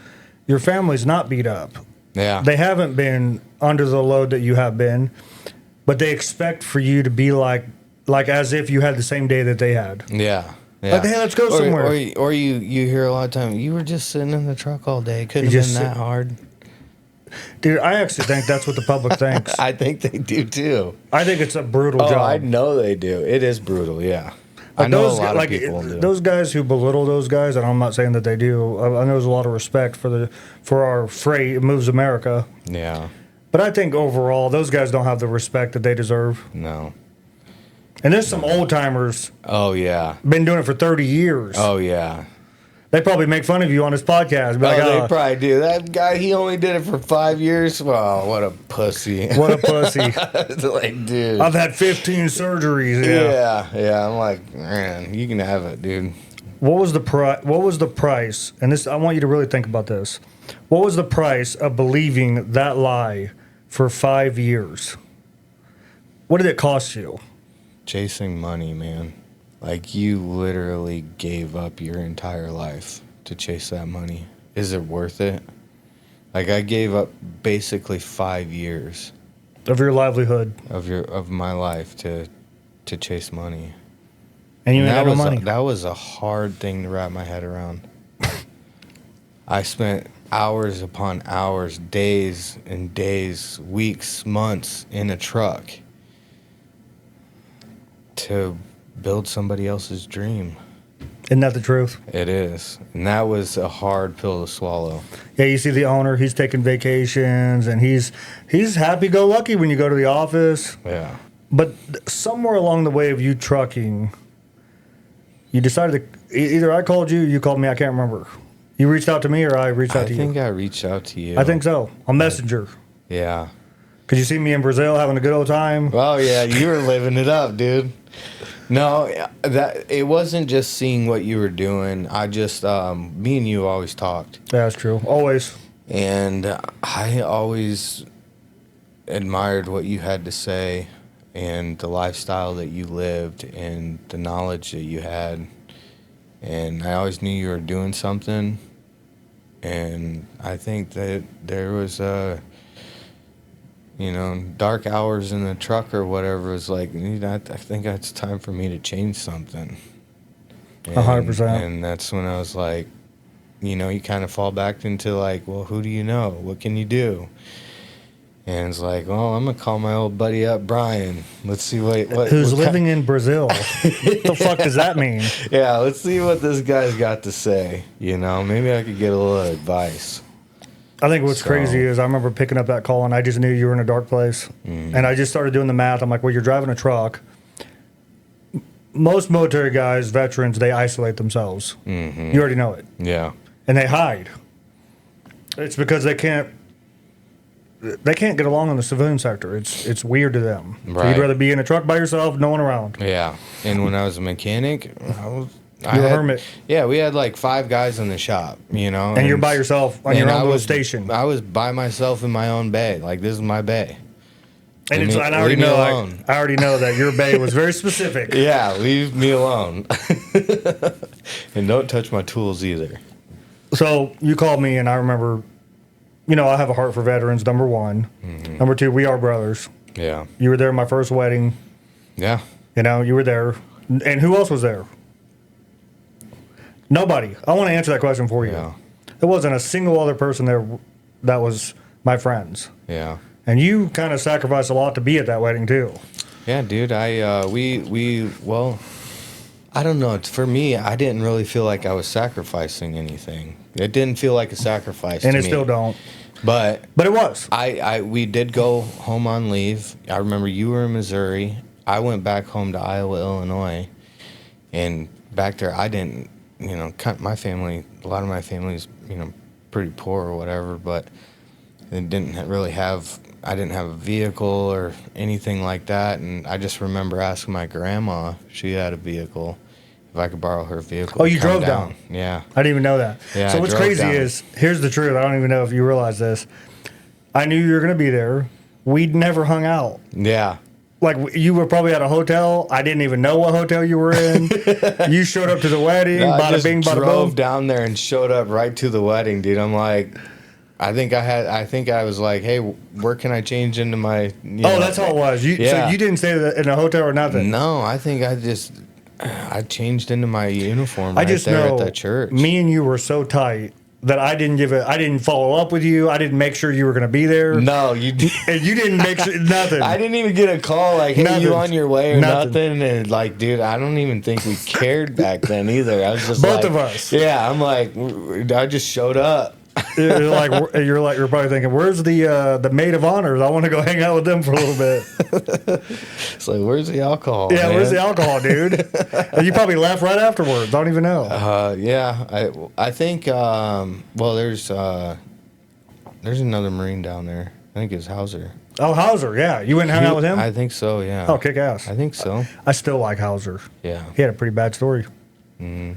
Your family's not beat up. Yeah. They haven't been under the load that you have been, but they expect for you to be like as if you had the same day that they had. Yeah. Yeah. Like, hey, let's go somewhere. Or you hear a lot of time, you were just sitting in the truck all day. It couldn't have been that hard. Dude, I actually think that's what the public thinks. I think they do too. I think it's a brutal job. I know they do. It is brutal, yeah. I know a lot of people do. Those guys who belittle those guys, and I'm not saying that they do. I know there's a lot of respect for our freight. It moves America. Yeah. But I think overall, those guys don't have the respect that they deserve. No. And there's some old timers. Oh yeah. Been doing it for 30 years. Oh yeah. They probably make fun of you on this podcast. Be like, they probably do. That guy, he only did it for 5 years. Well, what a pussy. What a pussy. Like, dude. I've had 15 surgeries. Yeah. I'm like, man, you can have it, dude. What was the price? And this, I want you to really think about this. What was the price of believing that lie for 5 years? What did it cost you? Chasing money, man. Like, you literally gave up your entire life to chase that money? Is it worth it? Like, I gave up basically 5 years Of your livelihood. of my life to chase money. And you ain't got no was money. that was a hard thing to wrap my head around. I spent hours upon hours, days and days, weeks, months in a truck to build somebody else's dream. Isn't that the truth? It is. And that was a hard pill to swallow. Yeah, you see the owner, he's taking vacations, and he's happy-go-lucky when you go to the office. Yeah. But somewhere along the way of you trucking, you decided to, either I called you, or you called me, I can't remember. You reached out to me, or I reached out to you? I think I reached out to you. I think so. On Messenger. Yeah. Because you see me in Brazil having a good old time. Oh, yeah, you were living it up, dude. No, that it wasn't just seeing what you were doing. I just, me and you always talked. Yeah, that's true. Always. And I always admired what you had to say and the lifestyle that you lived and the knowledge that you had. And I always knew you were doing something. And I think that there was dark hours in the truck or whatever. Was like, I think it's time for me to change something. 100%. And that's when I was like, you kind of fall back into like, well, who do you know? What can you do? And it's like, well, I'm going to call my old buddy up, Brian. Let's see what Who's living in Brazil. What the fuck does that mean? Yeah, let's see what this guy's got to say. Maybe I could get a little advice. I think what's crazy is I remember picking up that call and I just knew you were in a dark place. Mm-hmm. And I just started doing the math. I'm like, well, you're driving a truck. Most military guys, veterans, they isolate themselves. Mm-hmm. You already know it. Yeah. And they hide. It's because they can't get along in the civilian sector. It's weird to them. Right. You'd rather be in a truck by yourself, no one around. Yeah. And when I was a mechanic, You're a hermit. Yeah, we had like 5 guys in the shop, And you're by yourself on your own little station. I was by myself in my own bay. Like, this is my bay. And I already know that your bay was very specific. Yeah, leave me alone. And don't touch my tools either. So you called me, and I remember, I have a heart for veterans, number one. Mm-hmm. Number two, we are brothers. Yeah. You were there at my first wedding. Yeah. You were there. And who else was there? Nobody. I want to answer that question for you. Yeah. There wasn't a single other person there that was my friends. Yeah. And you kind of sacrificed a lot to be at that wedding, too. Yeah, dude. Well, I don't know. For me, I didn't really feel like I was sacrificing anything. It didn't feel like a sacrifice and to it me. still don't. But it was. We did go home on leave. I remember you were in Missouri. I went back home to Iowa, Illinois. And back there, I didn't, my family, a lot of my family's, pretty poor or whatever, but it didn't really have, I didn't have a vehicle or anything like that. And I just remember asking my grandma if she had a vehicle, if I could borrow her vehicle. Oh, you drove down? Yeah. I didn't even know that. Yeah, so what's crazy is, here's the truth. I don't even know if you realize this. I knew you were going to be there. We'd never hung out. Yeah. Like, you were probably at a hotel. I didn't even know what hotel you were in. You showed up to the wedding. No, bada bing, bada boom. I drove down there and showed up right to the wedding, dude. I'm like, I think I was like, hey, where can I change into my... that's how it was. So you didn't stay in a hotel or nothing? No, I think I changed into my uniform at that church. Me and you were so tight that I didn't follow up with you. I didn't make sure you were going to be there. No, you and you didn't make sure nothing. I didn't even get a call like, hey, nothing. You on your way or nothing. And like, dude, I don't even think we cared back then either. I was just both of us. Yeah, I'm like, I just showed up. You're probably thinking, where's the maid of honors? I want to go hang out with them for a little bit. It's like, where's the alcohol? Yeah, man? Where's the alcohol, dude? And you probably left right afterwards. I don't even know. Yeah, I think there's another Marine down there. I think it's Hauser. Oh, Hauser, yeah. You went and hung out with him? I think so, yeah. Oh, kick ass. I think so. I still like Hauser. Yeah. He had a pretty bad story. Mm-hmm.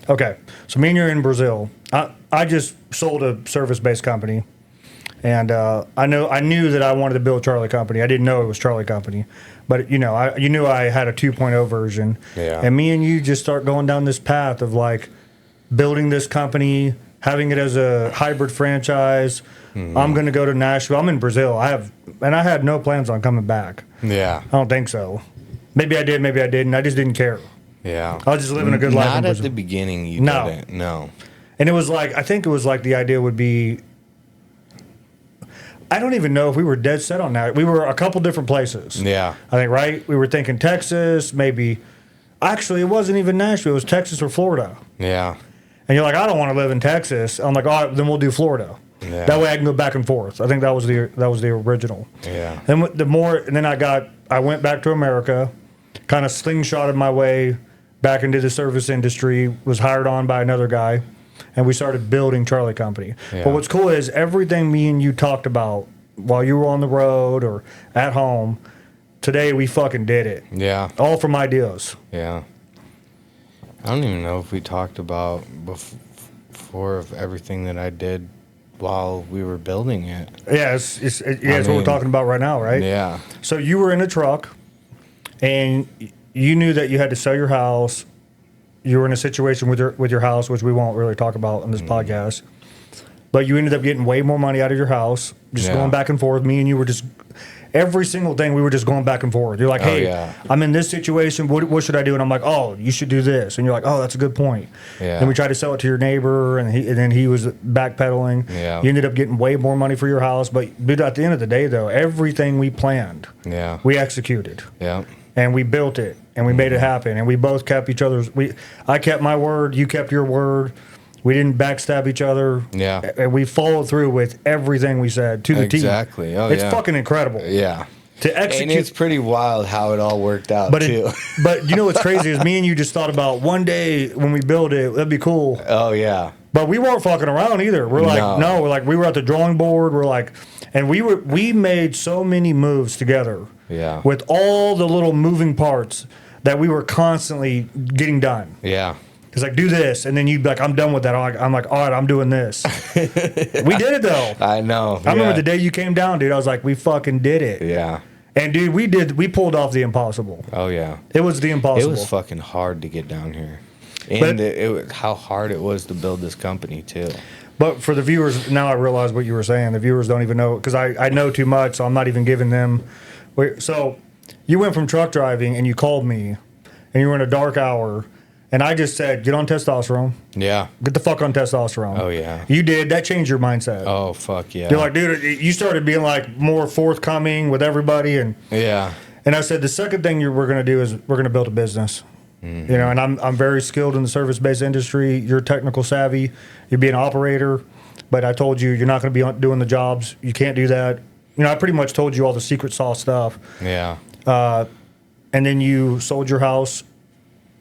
Okay, so me and you're in Brazil. I just sold a service-based company, And I knew that I wanted to build Charlie Company. I didn't know it was Charlie Company, but you knew I had a 2.0 version. Yeah. And me and you just start going down this path of like building this company, having it as a hybrid franchise. I'm going to go to Nashville. I'm in Brazil. I had no plans on coming back. Yeah. I don't think so. Maybe I did, maybe I didn't. I just didn't care. Yeah. I was just living a good life in Not at Brazil. the beginning you No. didn't. No. And it was like, I think it was like the idea would be, I don't even know if we were dead set on that. We were a couple different places. Yeah. I think, right? We were thinking Texas, maybe. Actually, it wasn't even Nashville. It was Texas or Florida. Yeah. And you're like, I don't want to live in Texas. I'm like, all right, then we'll do Florida. Yeah. That way I can go back and forth. I think that was the original. Yeah. And then I went back to America, kind of slingshotted my way back into the service industry, was hired on by another guy, and we started building Charlie Company. Yeah. But what's cool is everything me and you talked about while you were on the road or at home, today we fucking did it. Yeah. All from ideas. Yeah. I don't even know if we talked about before of everything that I did while we were building it. Yeah, it's what we're talking about right now, right? Yeah. So you were in a truck, and you knew that you had to sell your house. You were in a situation with your house, which we won't really talk about on this podcast. But you ended up getting way more money out of your house, just Yeah. going back and forth. Me and you were just every single thing we were just going back and forth. You're like, Oh, hey, yeah. I'm in this situation. What should I do? And I'm like, oh, you should do this. And you're like, oh, that's a good point. Yeah. And we tried to sell it to your neighbor, and then he was backpedaling. Yeah. You ended up getting way more money for your house. But dude, at the end of the day, though, everything we planned, Yeah. we executed. Yeah. And we built it, and we made it happen, and we both kept each other's. I kept my word, you kept your word. We didn't backstab each other. Yeah. And we followed through with everything we said to the team. Exactly. Oh, it's yeah. fucking incredible. Yeah. To execute. And it's pretty wild how it all worked out, too. But you know what's crazy is me and you just thought about one day when we build it, that'd be cool. Oh, yeah. But we weren't fucking around either. We're like, no, we were at the drawing board. We're like, and we made so many moves together. Yeah. With all the little moving parts that we were constantly getting done. Yeah. It's like, do this, and then you'd be like, I'm done with that. I'm like, all right, I'm doing this. We did it, though. I know. I remember the day you came down, dude. I was like, we fucking did it. Yeah. And, dude, we pulled off the impossible. Oh, yeah. It was the impossible. It was fucking hard to get down here. And it was how hard it was to build this company, too. But for the viewers, now I realize what you were saying. The viewers don't even know, because I know too much, so I'm not even giving them. So you went from truck driving, and you called me, and you were in a dark hour, and I just said, get on testosterone. Yeah. Get the fuck on testosterone. Oh, yeah. You did. That changed your mindset. Oh, fuck yeah. You're like, dude, you started being like more forthcoming with everybody. And Yeah. I said, the second thing we're going to do is we're going to build a business. Mm-hmm. You know, and I'm very skilled in the service-based industry. You're technical savvy. You'd be an operator. But I told you, you're not going to be doing the jobs. You can't do that. You know, I pretty much told you all the secret sauce stuff. Yeah. And then you sold your house,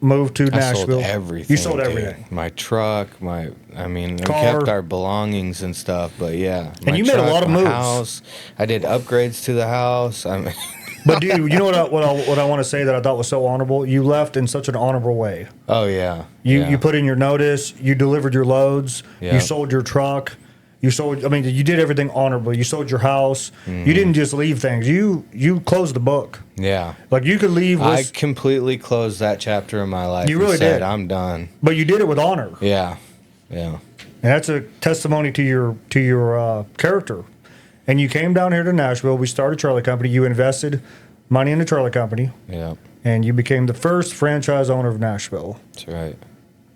moved to Nashville. I sold everything. You sold everything. Dude. My truck, we Car. kept our belongings and stuff, but yeah. And you made a lot of moves. House. I did upgrades to the house. But dude, you know what I want to say that I thought was so honorable? You left in such an honorable way. Oh yeah. You put in your notice, you delivered your loads, Yeah. you sold your truck, you did everything honorably. You sold your house. Mm-hmm. You didn't just leave things. You closed the book. Yeah. Like you could leave with, I completely closed that chapter of my life. You really said, did. I'm done. But you did it with honor. Yeah. Yeah. And that's a testimony to your character. And you came down here to Nashville. We started Charlie Company. You invested money in the Charlie Company. Yeah. And you became the first franchise owner of Nashville. That's right.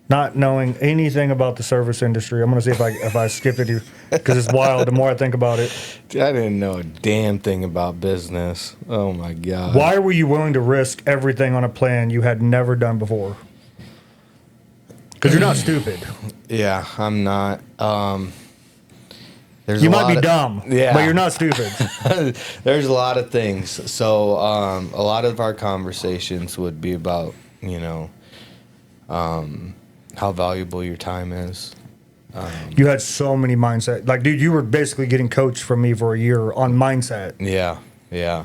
Not knowing anything about the service industry. I'm going to see if I skip it because it's wild the more I think about it. Dude, I didn't know a damn thing about business. Oh my God. Why were you willing to risk everything on a plan you had never done before? Because you're not stupid. Yeah, I'm not. You might be dumb, yeah, but you're not stupid. There's a lot of things. So a lot of our conversations would be about, how valuable your time is. You had so many mindset. Like, dude, you were basically getting coached from me for a year on mindset. Yeah, yeah.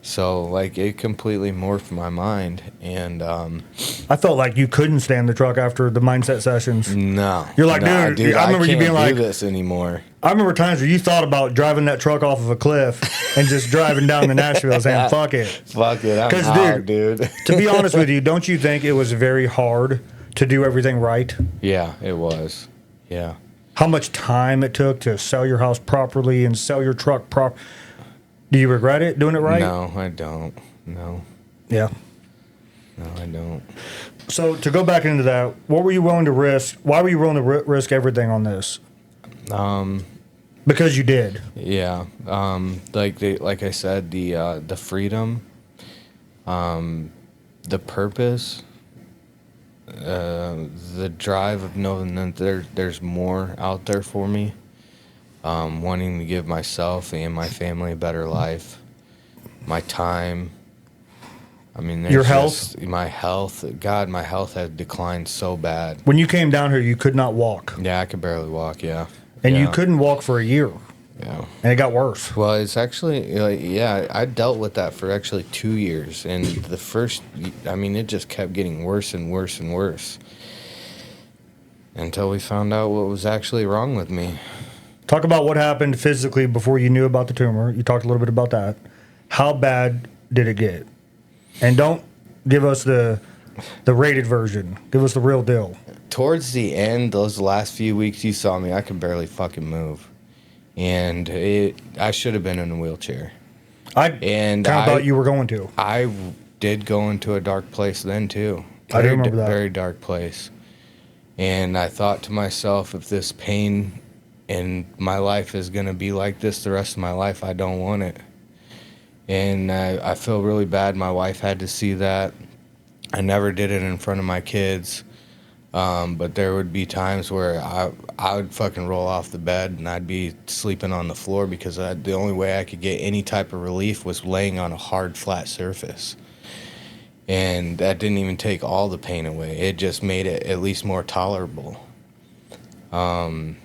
So, like, it completely morphed my mind. And I felt like you couldn't stand the truck after the mindset sessions. no. You're like, nah, dude, I remember you being like, do this anymore. I remember times where you thought about driving that truck off of a cliff and just driving down to Nashville saying, fuck it. Fuck it, I'm 'Cause, out, dude. To be honest with you, don't you think it was very hard to do everything right? Yeah, it was. Yeah. How much time it took to sell your house properly and sell your truck properly. Do you regret it, doing it right? No, I don't. No. Yeah. No, I don't. So to go back into that, what were you willing to risk? Why were you willing to risk everything on this? Because you did. Yeah. Like I said, the freedom, the purpose, the drive of knowing that there's more out there for me, wanting to give myself and my family a better life, my time. I mean, your health? My health. God, my health had declined so bad. When you came down here, you could not walk. Yeah, I could barely walk, yeah. And yeah. you couldn't walk for a year. Yeah. And it got worse. Well, it's actually, I dealt with that for actually 2 years. And the first, it just kept getting worse and worse and worse. Until we found out what was actually wrong with me. Talk about what happened physically before you knew about the tumor. You talked a little bit about that. How bad did it get? And don't give us the rated version. Give us the real deal. Towards the end, those last few weeks you saw me, I could barely fucking move. And I should have been in a wheelchair. I kind of thought you were going to. I did go into a dark place then, too. I do remember that. Very dark place. And I thought to myself, if this pain in my life is going to be like this the rest of my life, I don't want it. And I feel really bad. My wife had to see that. I never did it in front of my kids. But there would be times where I would fucking roll off the bed and I'd be sleeping on the floor because the only way I could get any type of relief was laying on a hard, flat surface. And that didn't even take all the pain away. It just made it at least more tolerable. And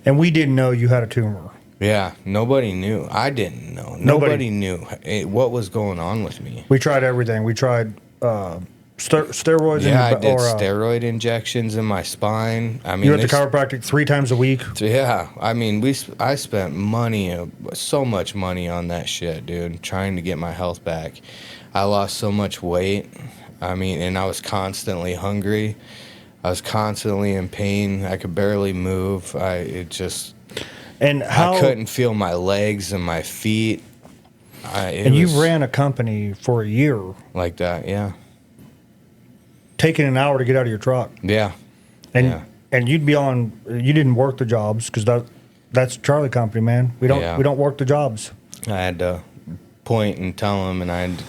we didn't know you had a tumor. Yeah, nobody knew. I didn't know. Nobody knew what was going on with me. We tried everything. We tried steroids. Yeah, I did steroid injections in my spine. I mean, you went to chiropractic 3 times a week. Yeah, I mean, I spent money, so much money on that shit, dude, trying to get my health back. I lost so much weight. I mean, and I was constantly hungry. I was constantly in pain. I could barely move. I couldn't feel my legs and my feet. And you ran a company for a year. Like that, yeah. Taking an hour to get out of your truck. Yeah. And you'd be on. You didn't work the jobs because that's Charlie Company, man. We don't work the jobs. I had to point and tell them, and I'd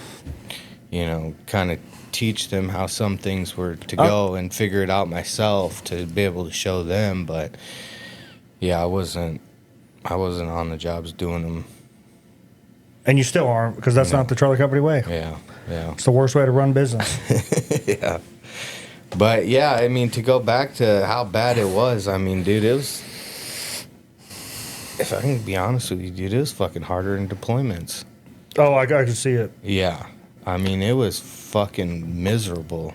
kind of teach them how some things were to go and figure it out myself to be able to show them. But yeah, I wasn't on the jobs doing them. And you still aren't because that's not the Charlie Company way. Yeah. It's the worst way to run business. Yeah. But yeah, I mean, to go back to how bad it was, I mean, dude, it was, if I can be honest with you, dude, it was fucking harder in deployments. Oh, I can see it. Yeah. I mean, it was fucking miserable.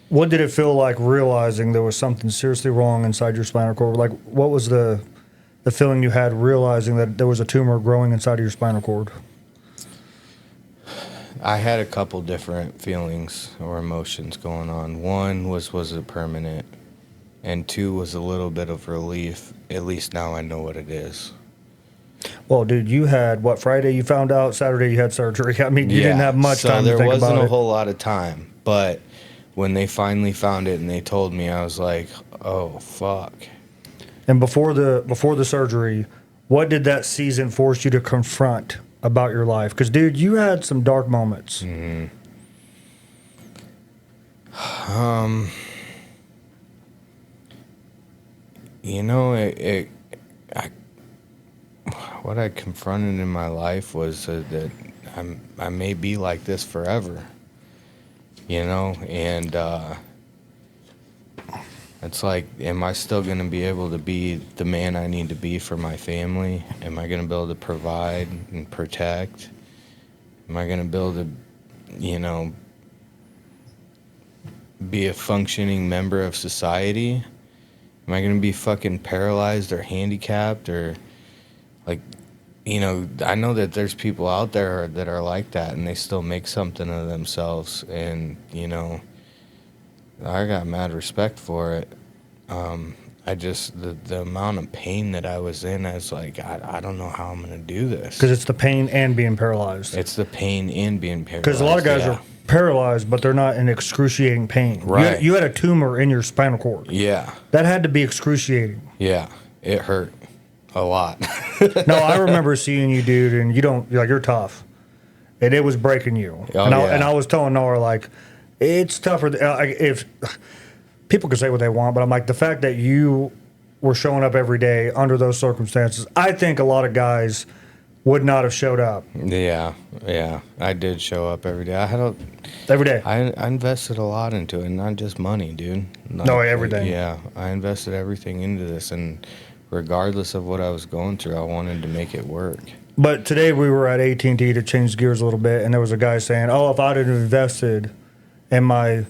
What did it feel like realizing there was something seriously wrong inside your spinal cord? Like, what was the feeling you had realizing that there was a tumor growing inside of your spinal cord? I had a couple different feelings or emotions going on. One was it permanent? And 2 was a little bit of relief. At least now I know what it is. Well, dude, you had, Friday you found out, Saturday you had surgery. I mean, you didn't have much time to think about it. So there wasn't a whole lot of time. But when they finally found it and they told me, I was like, oh, fuck. And before the surgery, what did that season force you to confront about your life? Because, dude, you had some dark moments. Mm-hmm. What I confronted in my life was that I may be like this forever, and it's like, am I still going to be able to be the man I need to be for my family? Am I going to be able to provide and protect? Am I going to be able to, be a functioning member of society? Am I going to be fucking paralyzed or handicapped or, like, I know that there's people out there that are like that and they still make something of themselves. And, I got mad respect for it. I just, the amount of pain that I was in, I was like, I don't know how I'm going to do this. Because it's the pain and being paralyzed. It's the pain and being paralyzed. Because a lot of guys are paralyzed, but they're not in excruciating pain. Right. You had a tumor in your spinal cord. Yeah. That had to be excruciating. Yeah. It hurt a lot. No, I remember seeing you, dude, and you're tough. And it was breaking you. Oh, and yeah. I was telling Nora, like, it's tougher. If people can say what they want, but I'm like, the fact that you were showing up every day under those circumstances, I think a lot of guys would not have showed up. Yeah. I did show up every day. Every day. I invested a lot into it, not just money, dude. No, everything. Yeah, I invested everything into this, and regardless of what I was going through, I wanted to make it work. But today we were at AT&T to change gears a little bit, and there was a guy saying, "Oh, if I'd have invested in my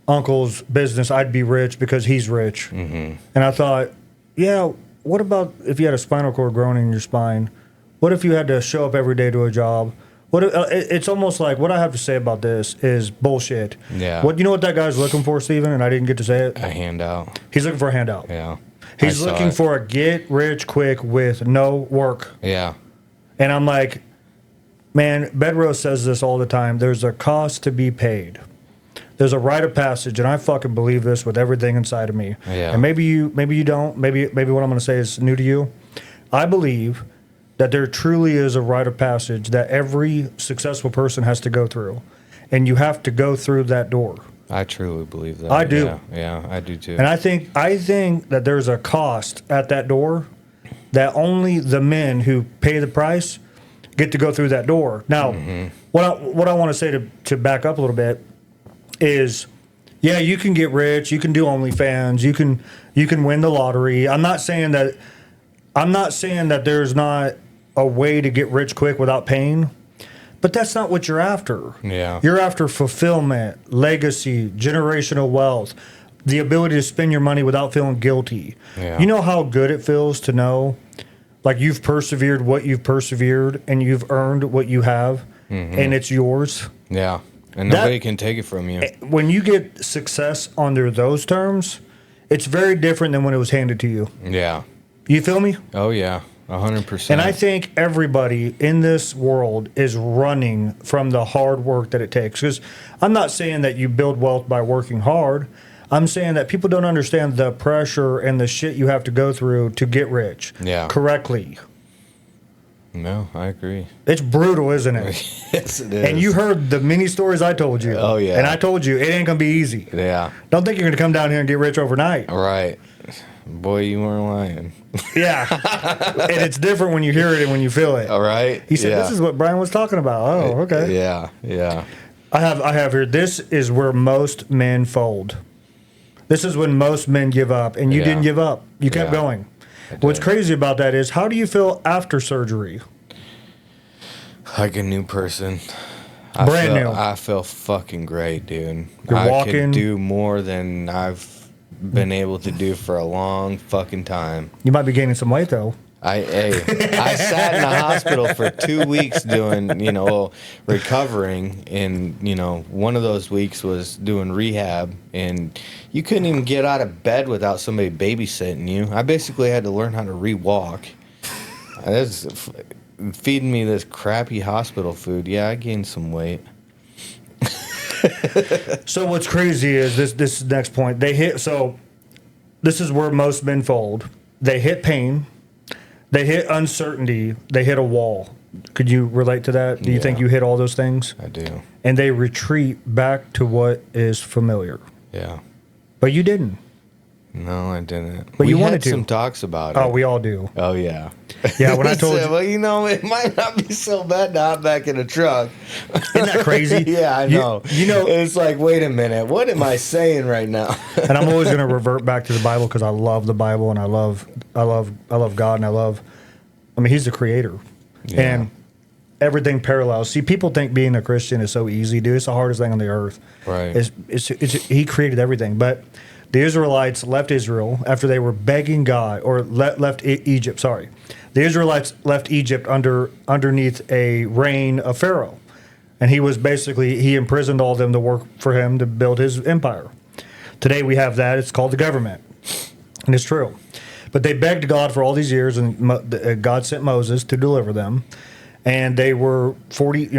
uncle's business, I'd be rich because he's rich." Mm-hmm. And I thought, yeah, what about if you had a spinal cord growing in your spine? What if you had to show up every day to a job? It's almost like what I have to say about this is bullshit. Yeah. You know what that guy's looking for, Steven? And I didn't get to say it. A handout. He's looking for a handout. Yeah. He's looking for a get rich quick with no work. Yeah. And I'm like, man, Bedrose says this all the time. There's a cost to be paid. There's a rite of passage, and I fucking believe this with everything inside of me. Yeah. And maybe you don't. Maybe what I'm going to say is new to you. I believe that there truly is a rite of passage that every successful person has to go through, and you have to go through that door. I truly believe that. I do. Yeah, I do too. And I think that there's a cost at that door that only the men who pay the price get to go through that door. Now, what I want to say to back up a little bit is, yeah, you can get rich, you can do OnlyFans, you can win the lottery. I'm not saying that there's not a way to get rich quick without pain. But that's not what you're after. Yeah. You're after fulfillment, legacy, generational wealth, the ability to spend your money without feeling guilty. Yeah. You know how good it feels to know, like, you've persevered what you've persevered and you've earned what you have, and it's yours. Yeah. And nobody can take it from you. When you get success under those terms, it's very different than when it was handed to you. Yeah. You feel me? Oh, yeah. 100%. And I think everybody in this world is running from the hard work that it takes. Because I'm not saying that you build wealth by working hard. I'm saying that people don't understand the pressure and the shit you have to go through to get rich correctly. No, I agree. It's brutal, isn't it? Yes, it is. And you heard the many stories I told you. Oh, yeah. And I told you, it ain't going to be easy. Yeah. Don't think you're going to come down here and get rich overnight. Right. Boy, you weren't lying. Yeah. And it's different when you hear it and when you feel it. All right. He said, this is what Brian was talking about. Oh, okay. Yeah. I have here, this is where most men fold. This is when most men give up, and you didn't give up. You kept going. What's crazy about that is, how do you feel after surgery? Like a new person. Brand new. I feel fucking great, dude. You're walking. I could do more than I've been able to do for a long fucking time. You might be gaining some weight, though. I sat in the hospital for 2 weeks doing, recovering, and, one of those weeks was doing rehab, and you couldn't even get out of bed without somebody babysitting you. I basically had to learn how to re-walk. Feeding me this crappy hospital food. Yeah, I gained some weight. So what's crazy is this next point. So this is where most men fold. They hit pain. They hit uncertainty. They hit a wall. Could you relate to that? Do you think you hit all those things? I do. And they retreat back to what is familiar. Yeah. But you didn't. No, I didn't. But you wanted had to. some talks about it. Oh, we all do. Oh, yeah. Yeah, when I told you. Well, it might not be so bad to hop back in a truck. Isn't that crazy? Yeah, I know. It's like, wait a minute. What am I saying right now? And I'm always going to revert back to the Bible because I love the Bible, and I love God, and he's the creator. Yeah. And everything parallels. See, people think being a Christian is so easy, dude. It's the hardest thing on the earth. Right. He created everything. But the Israelites left Israel after they were begging God, or left Egypt, sorry. The Israelites left Egypt underneath a reign of Pharaoh. And he imprisoned all of them to work for him to build his empire. Today we have that. It's called the government. And it's true. But they begged God for all these years, and God sent Moses to deliver them. And they were 40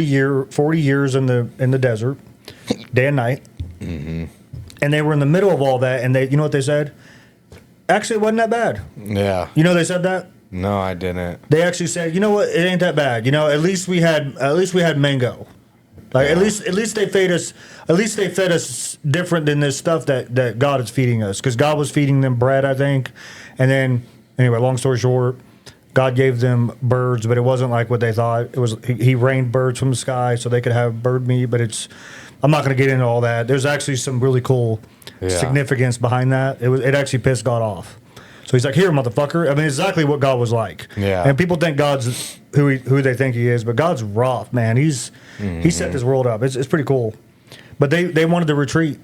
years in the desert, day and night. Mm-hmm. And they were in the middle of all that, and you know what they said? Actually, it wasn't that bad. Yeah. You know they said that? No, I didn't. They actually said, you know what? It ain't that bad. You know, at least we had mango. Like at least they fed us. At least they fed us different than this stuff that God is feeding us. Because God was feeding them bread, I think. And then anyway, long story short, God gave them birds, but it wasn't like what they thought. It was He rained birds from the sky so they could have bird meat. But I'm not going to get into all that. There's actually some really cool significance behind that. It actually pissed God off. So he's like, here, motherfucker. I mean, exactly what God was like. Yeah. And people think God's who they think he is, but God's rough, man. He set this world up. It's pretty cool. But they wanted to retreat.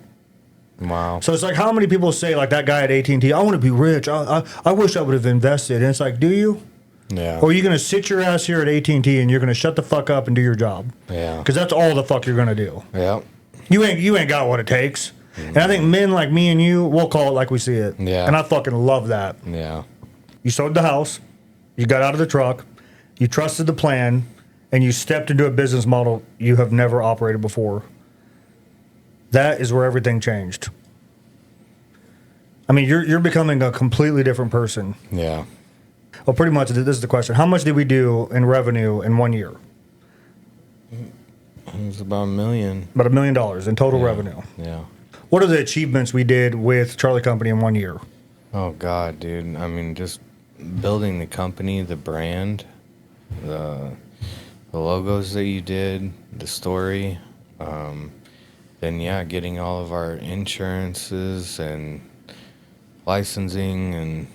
Wow. So it's like, how many people say, like that guy at AT&T, I want to be rich. I wish I would have invested. And it's like, do you? Yeah. Or are you going to sit your ass here at AT&T and you're going to shut the fuck up and do your job? Yeah. Because that's all the fuck you're going to do. Yeah. You ain't got what it takes. And I think men like me and you, we'll call it like we see it. Yeah. And I fucking love that. Yeah. You sold the house, you got out of the truck, you trusted the plan, and you stepped into a business model you have never operated before. That is where everything changed. I mean, you're becoming a completely different person. Yeah. Well, pretty much, this is the question. How much did we do in revenue in 1 year? It was about $1 million. About $1 million in total revenue. Yeah. What are the achievements we did with Charlie Company in 1 year? Oh, God, dude. I mean, just building the company, the brand, the logos that you did, the story. Then, getting all of our insurances and licensing and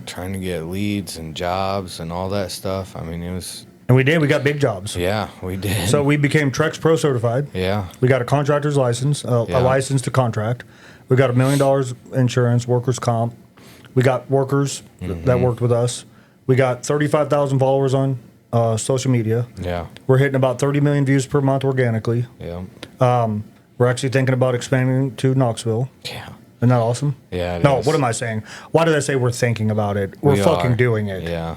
trying to get leads and jobs and all that stuff. I mean, it was... And we did. We got big jobs. Yeah, we did. So we became Trex Pro certified. Yeah. We got a contractor's license, a license to contract. We got $1 million insurance, workers' comp. We got workers that worked with us. We got 35,000 followers on social media. Yeah. We're hitting about 30 million views per month organically. Yeah. We're actually thinking about expanding to Knoxville. Yeah. Isn't that awesome? Yeah, it No, is. what am I saying? Why did I say we're thinking about it? We're We fucking are. doing it. Yeah.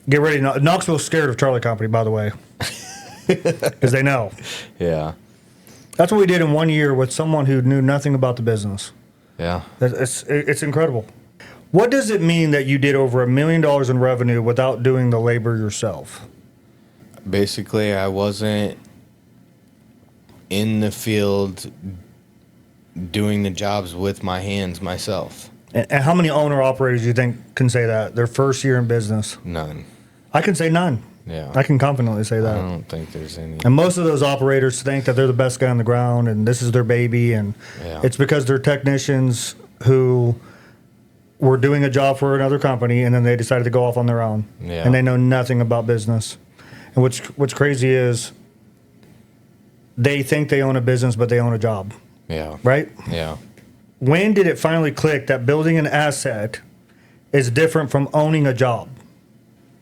Get ready. Knoxville's scared of Charlie Company, by the way. Because they know. Yeah. That's what we did in 1 year with someone who knew nothing about the business. Yeah. It's incredible. What does it mean that you did over $1 million in revenue without doing the labor yourself? Basically, I wasn't in the field doing the jobs with my hands myself. And how many owner-operators do you think can say that? Their first year in business? None. I can say none. Yeah. I can confidently say I that. don't think there's any. And most of those operators think that they're the best guy on the ground and this is their baby. And it's because they're technicians who were doing a job for another company and then they decided to go off on their own. Yeah. And they know nothing about business. And what's crazy is they think they own a business, but they own a job. Yeah. Right? Yeah. When did it finally click that building an asset is different from owning a job?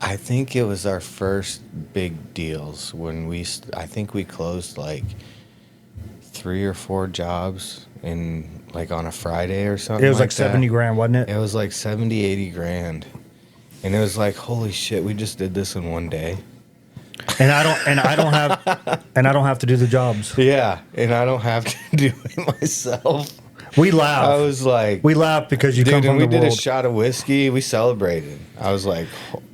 I think it was our first big deals when I think we closed like 3 or 4 jobs in like on a Friday or something. It was like that. 70 grand, wasn't it? It was like 70, 80 grand. And it was like, holy shit, we just did this in one day. And I don't have to do the jobs. Yeah, and I don't have to do it myself. We laugh. I was like, we laugh because you come dude, from and we the did world. a shot of whiskey. We celebrated. I was like,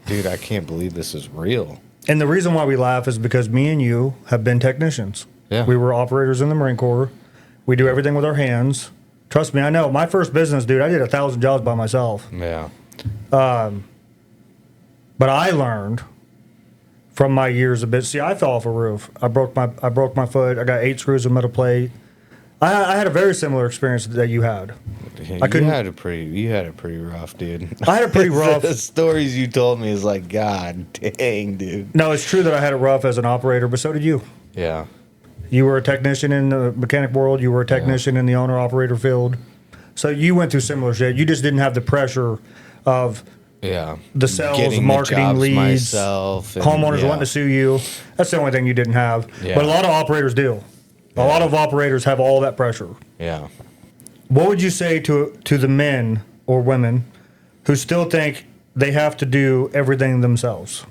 dude, I can't believe this is real. And the reason why we laugh is because me and you have been technicians. Yeah. We were operators in the Marine Corps. We do everything with our hands. Trust me, I know. My first business, dude, I did 1,000 jobs by myself. Yeah. But I learned from my years of business. See, I fell off a roof. I broke my foot. I got 8 screws of metal plate. I had a very similar experience that you had. I couldn't. You had it pretty rough, dude. I had it pretty rough. The stories you told me is like, God dang, dude. No, it's true that I had it rough as an operator, but so did you. Yeah. You were a technician in the mechanic world. You were a technician in the owner-operator field. So you went through similar shit. You just didn't have the pressure of the sales, getting marketing the leads, myself and, homeowners wanting to sue you. That's the only thing you didn't have. Yeah. But a lot of operators do. A lot of operators have all that pressure. Yeah. What would you say to the men or women who still think they have to do everything themselves?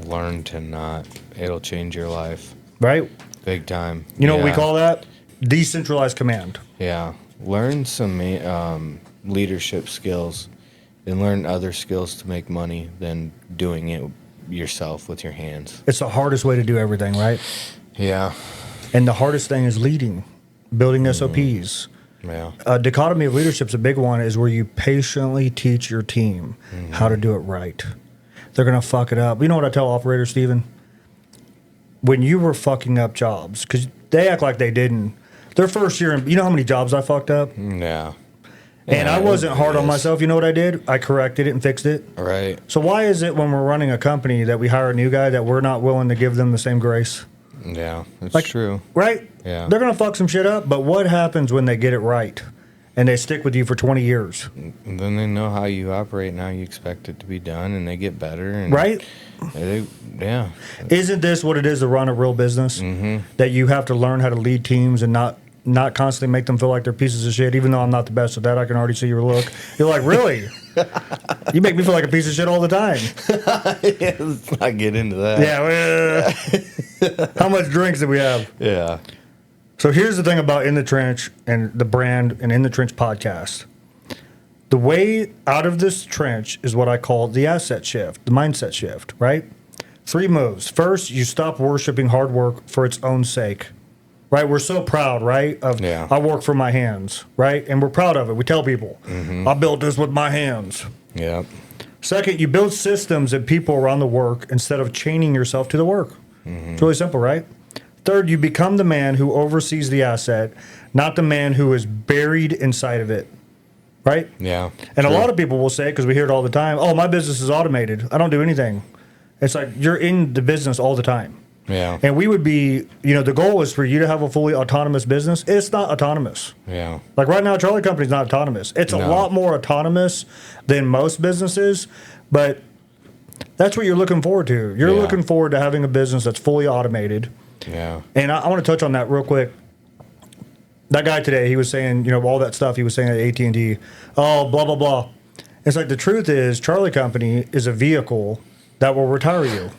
Learn to not. It'll change your life. Right? Big time. You know what we call that? Decentralized command. Yeah. Learn some leadership skills and learn other skills to make money than doing it yourself with your hands. It's the hardest way to do everything, right? Yeah. And the hardest thing is leading, building SOPs. Yeah. A dichotomy of leadership is a big one, is where you patiently teach your team how to do it right. They're going to fuck it up. You know what I tell operators, Steven? When you were fucking up jobs, because they act like they didn't. Their first year, you know how many jobs I fucked up? Yeah. And I wasn't hard on myself. You know what I did? I corrected it and fixed it. Right. So why is it when we're running a company that we hire a new guy that we're not willing to give them the same grace? Yeah, it's true. Right? Yeah. They're going to fuck some shit up, but what happens when they get it right and they stick with you for 20 years? And then they know how you operate and how you expect it to be done, and they get better. And right? Yeah. Isn't this what it is to run a real business? That you have to learn how to lead teams and not constantly make them feel like they're pieces of shit, even though I'm not the best at that. I can already see your look. You're like, really? You make me feel like a piece of shit all the time. Let's not get into that. Yeah. How much drinks did we have? Yeah. So here's the thing about In the Trench and the brand and In the Trench podcast. The way out of this trench is what I call the asset shift, the mindset shift, right? 3 moves. First, you stop worshiping hard work for its own sake. Right, we're so proud, right? I work for my hands, right? And we're proud of it. We tell people, I built this with my hands. Yeah. Second, you build systems and people around the work instead of chaining yourself to the work. It's really simple, right? Third, you become the man who oversees the asset, not the man who is buried inside of it, right? Yeah. And a lot of people will say, because we hear it all the time, oh, my business is automated. I don't do anything. It's like you're in the business all the time. Yeah. And we would be, the goal is for you to have a fully autonomous business. It's not autonomous. Yeah. Like right now, Charlie Company's not autonomous. It's a lot more autonomous than most businesses, but that's what you're looking forward to. You're looking forward to having a business that's fully automated. Yeah. And I want to touch on that real quick. That guy today, he was saying, all that stuff he was saying at AT&T, oh, blah, blah, blah. It's like the truth is Charlie Company is a vehicle that will retire you.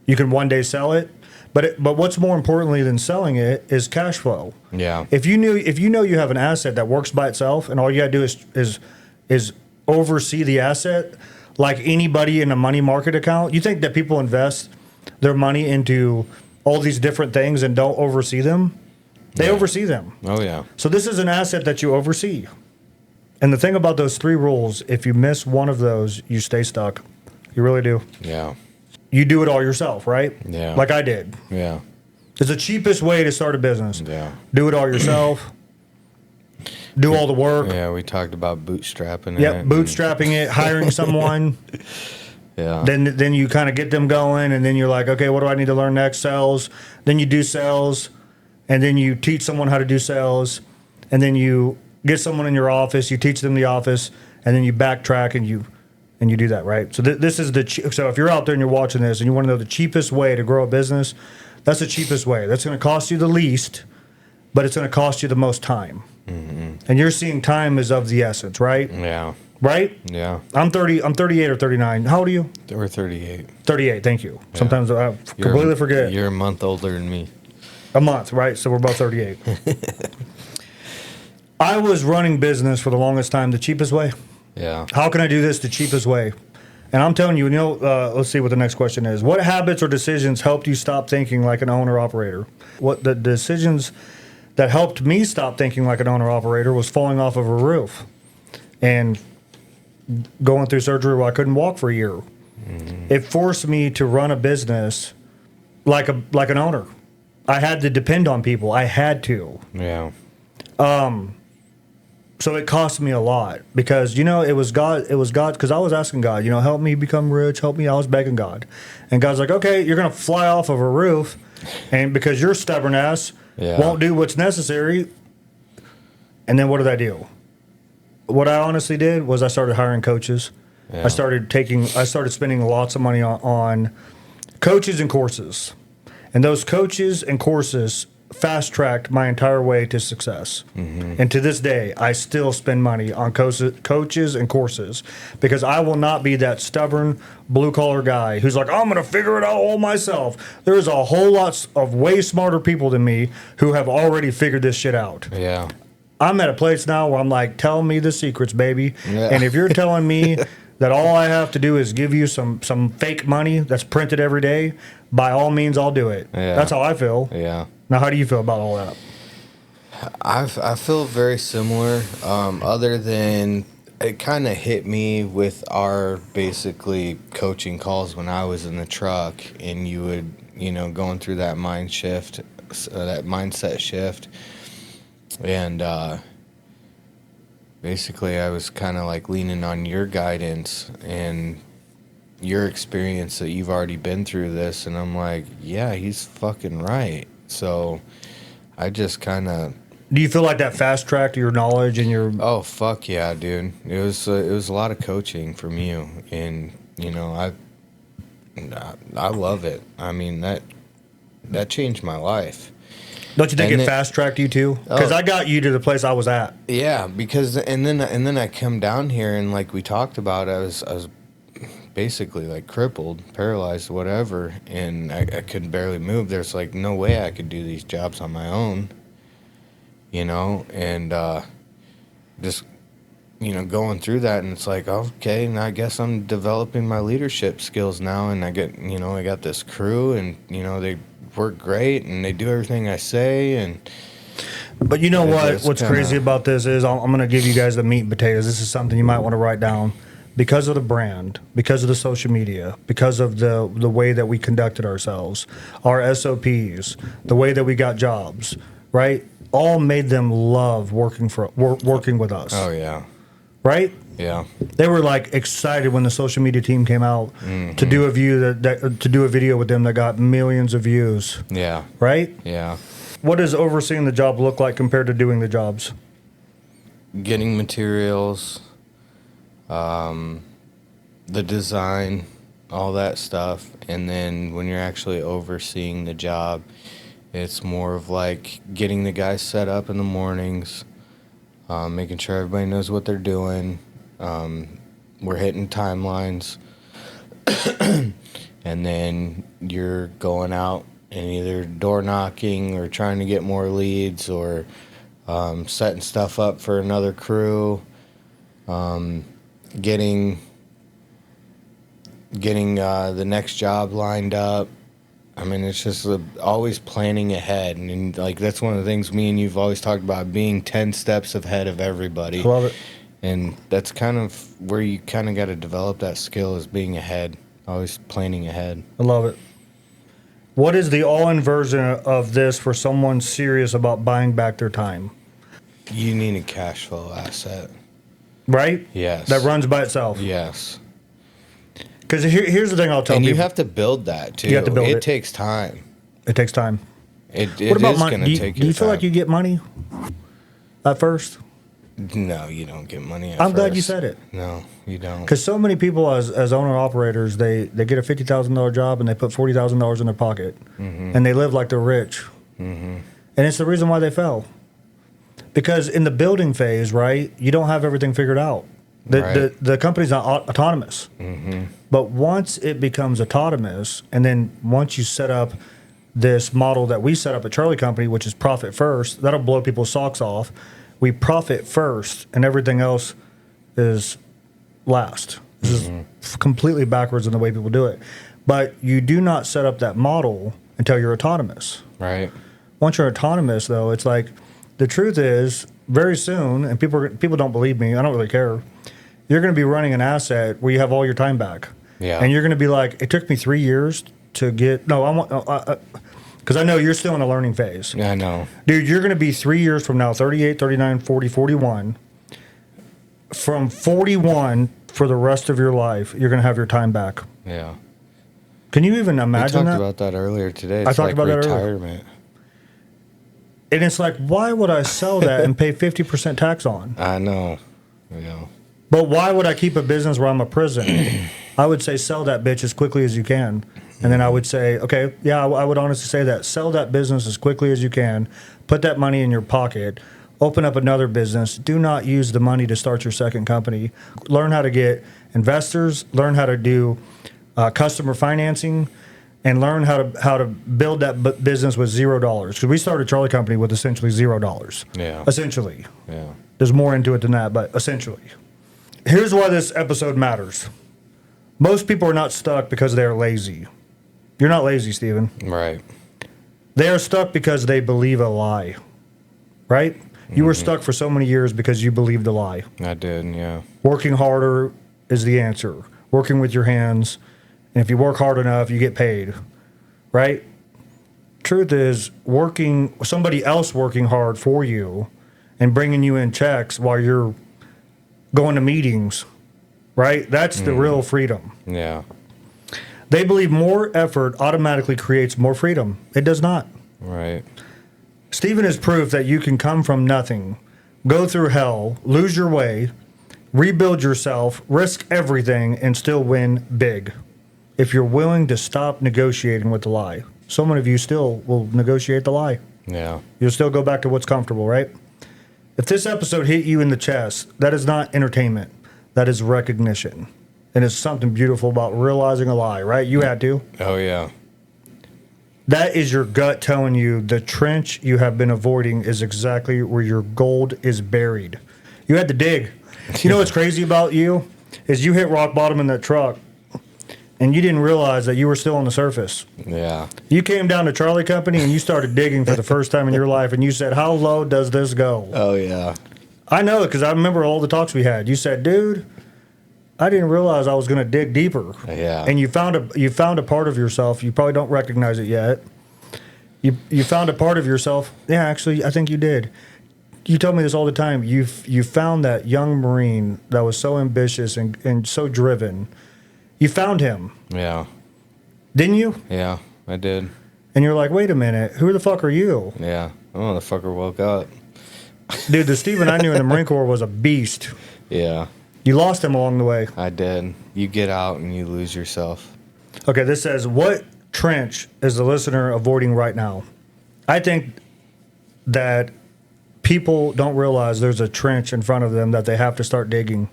You can one day sell it, but what's more importantly than selling it is cash flow. Yeah. If you know you have an asset that works by itself, and all you gotta do is oversee the asset, like anybody in a money market account. You think that people invest their money into all these different things and don't oversee them? They oversee them. Oh yeah. So this is an asset that you oversee. And the thing about those 3 rules, if you miss one of those, you stay stuck. You really do. Yeah. You do it all yourself, right? Yeah. Like I did. Yeah. It's the cheapest way to start a business. Yeah. Do it all yourself. Do all the work. Yeah, we talked about bootstrapping Yep, it. bootstrapping it, hiring someone. Yeah. Then you kind of get them going, and then you're like, okay, what do I need to learn next? Sales. Then you do sales, and then you teach someone how to do sales, and then you get someone in your office, you teach them the office, and then you backtrack and you do that, right? So this is so if you're out there and you're watching this and you want to know the cheapest way to grow a business, that's the cheapest way. That's going to cost you the least, but it's going to cost you the most time. And you're seeing time is of the essence, right? Yeah. Right? Yeah. I'm 38 or 39. How old are you? We're 38. 38, thank you. Yeah. Sometimes I completely forget. You're a month older than me. A month, right? So we're both 38. I was running business for the longest time the cheapest way. Yeah. How can I do this the cheapest way? And I'm telling you, let's see what the next question is. What habits or decisions helped you stop thinking like an owner-operator? What the decisions that helped me stop thinking like an owner-operator was falling off of a roof and going through surgery where I couldn't walk for a year. It forced me to run a business like an owner. I had to depend on people. I had to. Yeah. So it cost me a lot because, it was God, because I was asking God, help me become rich, help me. I was begging God. And God's like, okay, you're going to fly off of a roof. And because your stubborn ass won't do what's necessary. And then what did I do? What I honestly did was I started hiring coaches. Yeah. I started spending lots of money on coaches and courses. And those coaches and courses fast-tracked my entire way to success. Mm-hmm. And to this day, I still spend money on coaches and courses because I will not be that stubborn blue-collar guy who's like, I'm going to figure it out all myself. There's a whole lot of way smarter people than me who have already figured this shit out. Yeah. I'm at a place now where I'm like, tell me the secrets, baby. Yeah. And if you're telling me that all I have to do is give you some fake money that's printed every day, by all means, I'll do it. Yeah. That's how I feel. Yeah. Now, how do you feel about all that? I feel very similar, other than it kind of hit me with our basically coaching calls when I was in the truck, and you would, going through that mindset shift. And basically, I was kind of like leaning on your guidance and your experience that you've already been through this. And I'm like, yeah, he's fucking right. So I just kind of... Do you feel like that fast-tracked your knowledge and your... Oh, fuck yeah, dude. It was a lot of coaching from you. And, I love it. I mean, that changed my life. Don't you think it fast-tracked you too? Because I got you to the place I was at. Yeah, because and then I come down here and like we talked about, I was basically like crippled, paralyzed, whatever, and I couldn't barely move. There's like no way I could do these jobs on my own, and just going through that, and it's like, okay, and I guess I'm developing my leadership skills now, and I got this crew, and they work great, and they do everything I say, But you know what? What's crazy about this is I'm going to give you guys the meat and potatoes. This is something you might want to write down. Because of the brand, because of the social media, because of the way that we conducted ourselves, our SOPs, the way that we got jobs, right? All made them love working with us. Oh yeah. Right? Yeah. They were like excited when the social media team came out to do a video with them that got millions of views. Yeah. Right? Yeah. What does overseeing the job look like compared to doing the jobs? Getting materials, the design, all that stuff, and then when you're actually overseeing the job, it's more of like getting the guys set up in the mornings, making sure everybody knows what they're doing. We're hitting timelines, and then you're going out and either door knocking or trying to get more leads or setting stuff up for another crew, getting the next job lined up. I mean, it's just always planning ahead, and like that's one of the things me and you've always talked about, being 10 steps ahead of everybody. Love it. And that's kind of where you kind of got to develop that skill, is being ahead, always planning ahead. I love it. What is the all-in version of this for someone serious about buying back their time? You need a cash flow asset. Right? Yes. That runs by itself. Yes. Because here's the thing I'll tell people. And you have to build that, too. You have to build it. It takes time. It takes time. It what about is going to take your time. Do you feel like you get money at first? No, you don't get money at I'm first. glad you said it. No, you don't. Because so many people as owner-operators, they get a $50,000 job and they put $40,000 in their pocket. Mm-hmm. And they live like they're rich. Mm-hmm. And it's the reason why they fell. Because in the building phase, right, you don't have everything figured out. The company's not autonomous. Mm-hmm. But once it becomes autonomous, and then once you set up this model that we set up at Charlie Company, which is profit first, that'll blow people's socks off. We profit first, and everything else is last. This is completely backwards in the way people do it. But you do not set up that model until you're autonomous. Right. Once you're autonomous, though, it's like the truth is very soon, and people don't believe me. I don't really care. You're going to be running an asset where you have all your time back. Yeah. And you're going to be like, it took me 3 years to get. No, I want. Because I know you're still in a learning phase. Yeah, I know. Dude, you're going to be 3 years from now, 38, 39, 40, 41, from 41 for the rest of your life, you're going to have your time back. Yeah. Can you even We imagine talked that? about that earlier today. I It's talked like about that earlier. retirement. And it's like, why would I sell that and pay 50% tax on? I know. Yeah. But why would I keep a business where I'm a prison? I would say sell that bitch as quickly as you can. And then I would say, okay, yeah, I would honestly say that. Sell that business as quickly as you can. Put that money in your pocket. Open up another business. Do not use the money to start your second company. Learn how to get investors. Learn how to do customer financing. And learn how to build that business with $0. Because we started Charlie Company with essentially $0. Yeah. Essentially. Yeah. There's more into it than that, but essentially. Here's why this episode matters. Most people are not stuck because they are lazy. You're not lazy, Steven. Right. They are stuck because they believe a lie. Right? You were stuck for so many years because you believed a lie. I did, yeah. Working harder is the answer. Working with your hands. And if you work hard enough, you get paid. Right? Truth is, somebody else working hard for you and bringing you in checks while you're going to meetings, right? That's the real freedom. Yeah. They believe more effort automatically creates more freedom. It does not. Right. Stephen is proof that you can come from nothing, go through hell, lose your way, rebuild yourself, risk everything, and still win big. If you're willing to stop negotiating with the lie. So many of you still will negotiate the lie. Yeah. You'll still go back to what's comfortable, right? If this episode hit you in the chest, that is not entertainment. That is recognition. And it's something beautiful about realizing a lie, right? You had to. Oh, yeah. That is your gut telling you the trench you have been avoiding is exactly where your gold is buried. You had to dig. You know what's crazy about you? Is you hit rock bottom in that truck, and you didn't realize that you were still on the surface. Yeah. You came down to Charlie Company and you started digging for the first time in your life, and you said, how low does this go? Oh, yeah. I know it because I remember all the talks we had. You said, dude, I didn't realize I was going to dig deeper. Yeah. And you found a part of yourself. You probably don't recognize it yet. You found a part of yourself. Yeah, actually, I think you did. You told me this all the time. You found that young Marine that was so ambitious and so driven. You found him. Yeah. Didn't you? Yeah, I did. And you're like, wait a minute, who the fuck are you? Yeah. Oh, the fucker woke up. Dude, the Steven I knew in the Marine Corps was a beast. Yeah. You lost him along the way. I did. You get out and you lose yourself. Okay, this says, what trench is the listener avoiding right now? I think that people don't realize there's a trench in front of them that they have to start digging.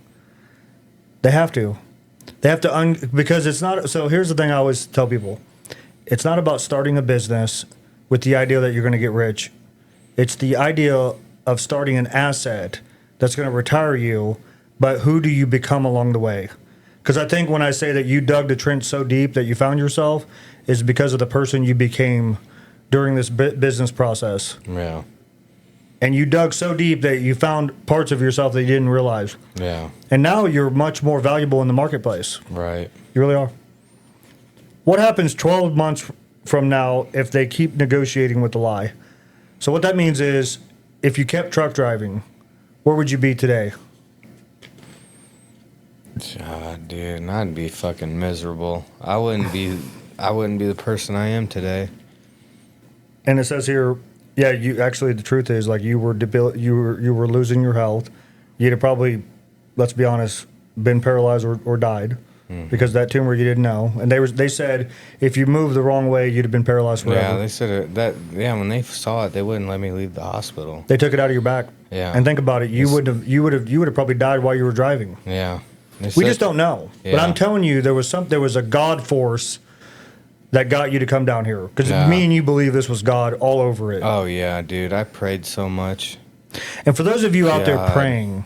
They have to. They have to, because it's not, so here's the thing I always tell people. It's not about starting a business with the idea that you're going to get rich. It's the idea of starting an asset that's going to retire you, but who do you become along the way? Because I think when I say that you dug the trench so deep that you found yourself is because of the person you became during this business process. Yeah. And you dug so deep that you found parts of yourself that you didn't realize. Yeah. And now you're much more valuable in the marketplace. Right. You really are. What happens 12 months from now if they keep negotiating with the lie? So what that means is if you kept truck driving, where would you be today? Dude, I'd be fucking miserable. I wouldn't be the person I am today. And it says here, yeah, you actually, the truth is, like, you were losing your health. You'd have probably, let's be honest, been paralyzed or died because that tumor you didn't know. And they said if you moved the wrong way, you'd have been paralyzed forever. Yeah, they said that. Yeah, when they saw it, they wouldn't let me leave the hospital. They took it out of your back. Yeah. And think about it, you would have probably died while you were driving. Yeah. We just don't know. Yeah. But I'm telling you, there was a God force that got you to come down here. Because me and you believe this was God all over it. Oh, yeah, dude. I prayed so much. And for those of you out there praying,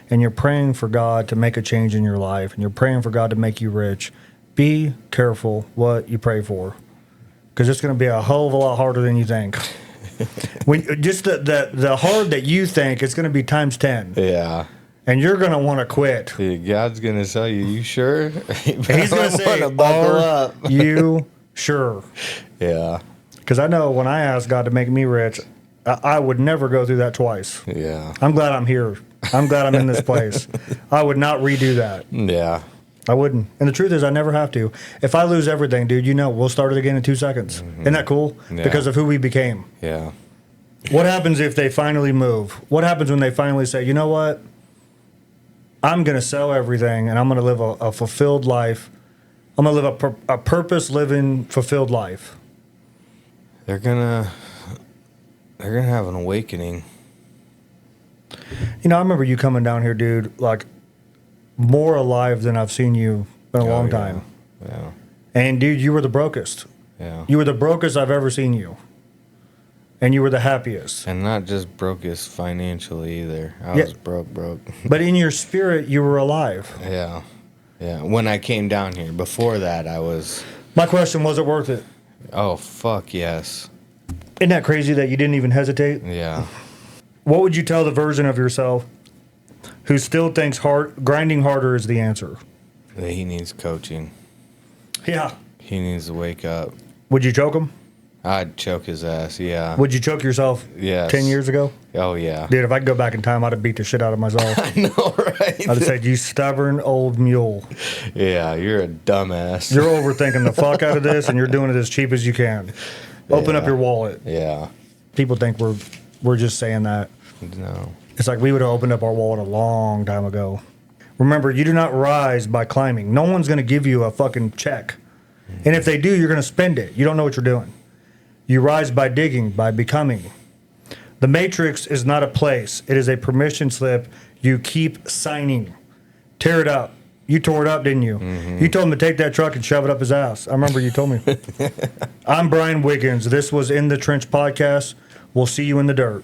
and you're praying for God to make a change in your life, and you're praying for God to make you rich, be careful what you pray for. Because it's going to be a hell of a lot harder than you think. Just the hard that you think, it's going to be times 10. Yeah. And you're going to want to quit. Dude, God's going to tell you, you sure? And he's going to say, buckle up. You sure? Yeah. Because I know when I asked God to make me rich, I would never go through that twice. Yeah. I'm glad I'm here I'm glad I'm in this place. I would not redo that. Yeah. I wouldn't. And the truth is, I never have to. If I lose everything, dude, we'll start it again in 2 seconds. Isn't that cool? Yeah. Because of who we became. Yeah. What happens if they finally move? What happens when they finally say, you know what? I'm going to sell everything and I'm going to live a fulfilled life. I'm going to live a purpose-living, fulfilled life. They're gonna have an awakening. I remember you coming down here, dude, like more alive than I've seen you in a long time. Yeah. And, dude, you were the brokest. Yeah. You were the brokest I've ever seen you. And you were the happiest. And not just brokest financially either. I was broke. But in your spirit, you were alive. Yeah. Yeah. When I came down here, before that, I was. My question, was it worth it? Oh, fuck yes. Isn't that crazy that you didn't even hesitate? Yeah. What would you tell the version of yourself who still thinks grinding harder is the answer? That he needs coaching. Yeah. He needs to wake up. Would you choke him? I'd choke his ass, yeah. Would you choke yourself Yes. 10 years ago? Oh, yeah. Dude, if I could go back in time, I'd have beat the shit out of myself. I know, right? I'd have said, you stubborn old mule. Yeah, you're a dumbass. You're overthinking the fuck out of this, and you're doing it as cheap as you can. Open up your wallet. Yeah. People think we're just saying that. No. It's like we would have opened up our wallet a long time ago. Remember, you do not rise by climbing. No one's going to give you a fucking check. And if they do, you're going to spend it. You don't know what you're doing. You rise by digging, by becoming. The Matrix is not a place. It is a permission slip you keep signing. Tear it up. You tore it up, didn't you? Mm-hmm. You told him to take that truck and shove it up his ass. I remember you told me. I'm Brian Wiggins. This was In the Trench Podcast. We'll see you in the dirt.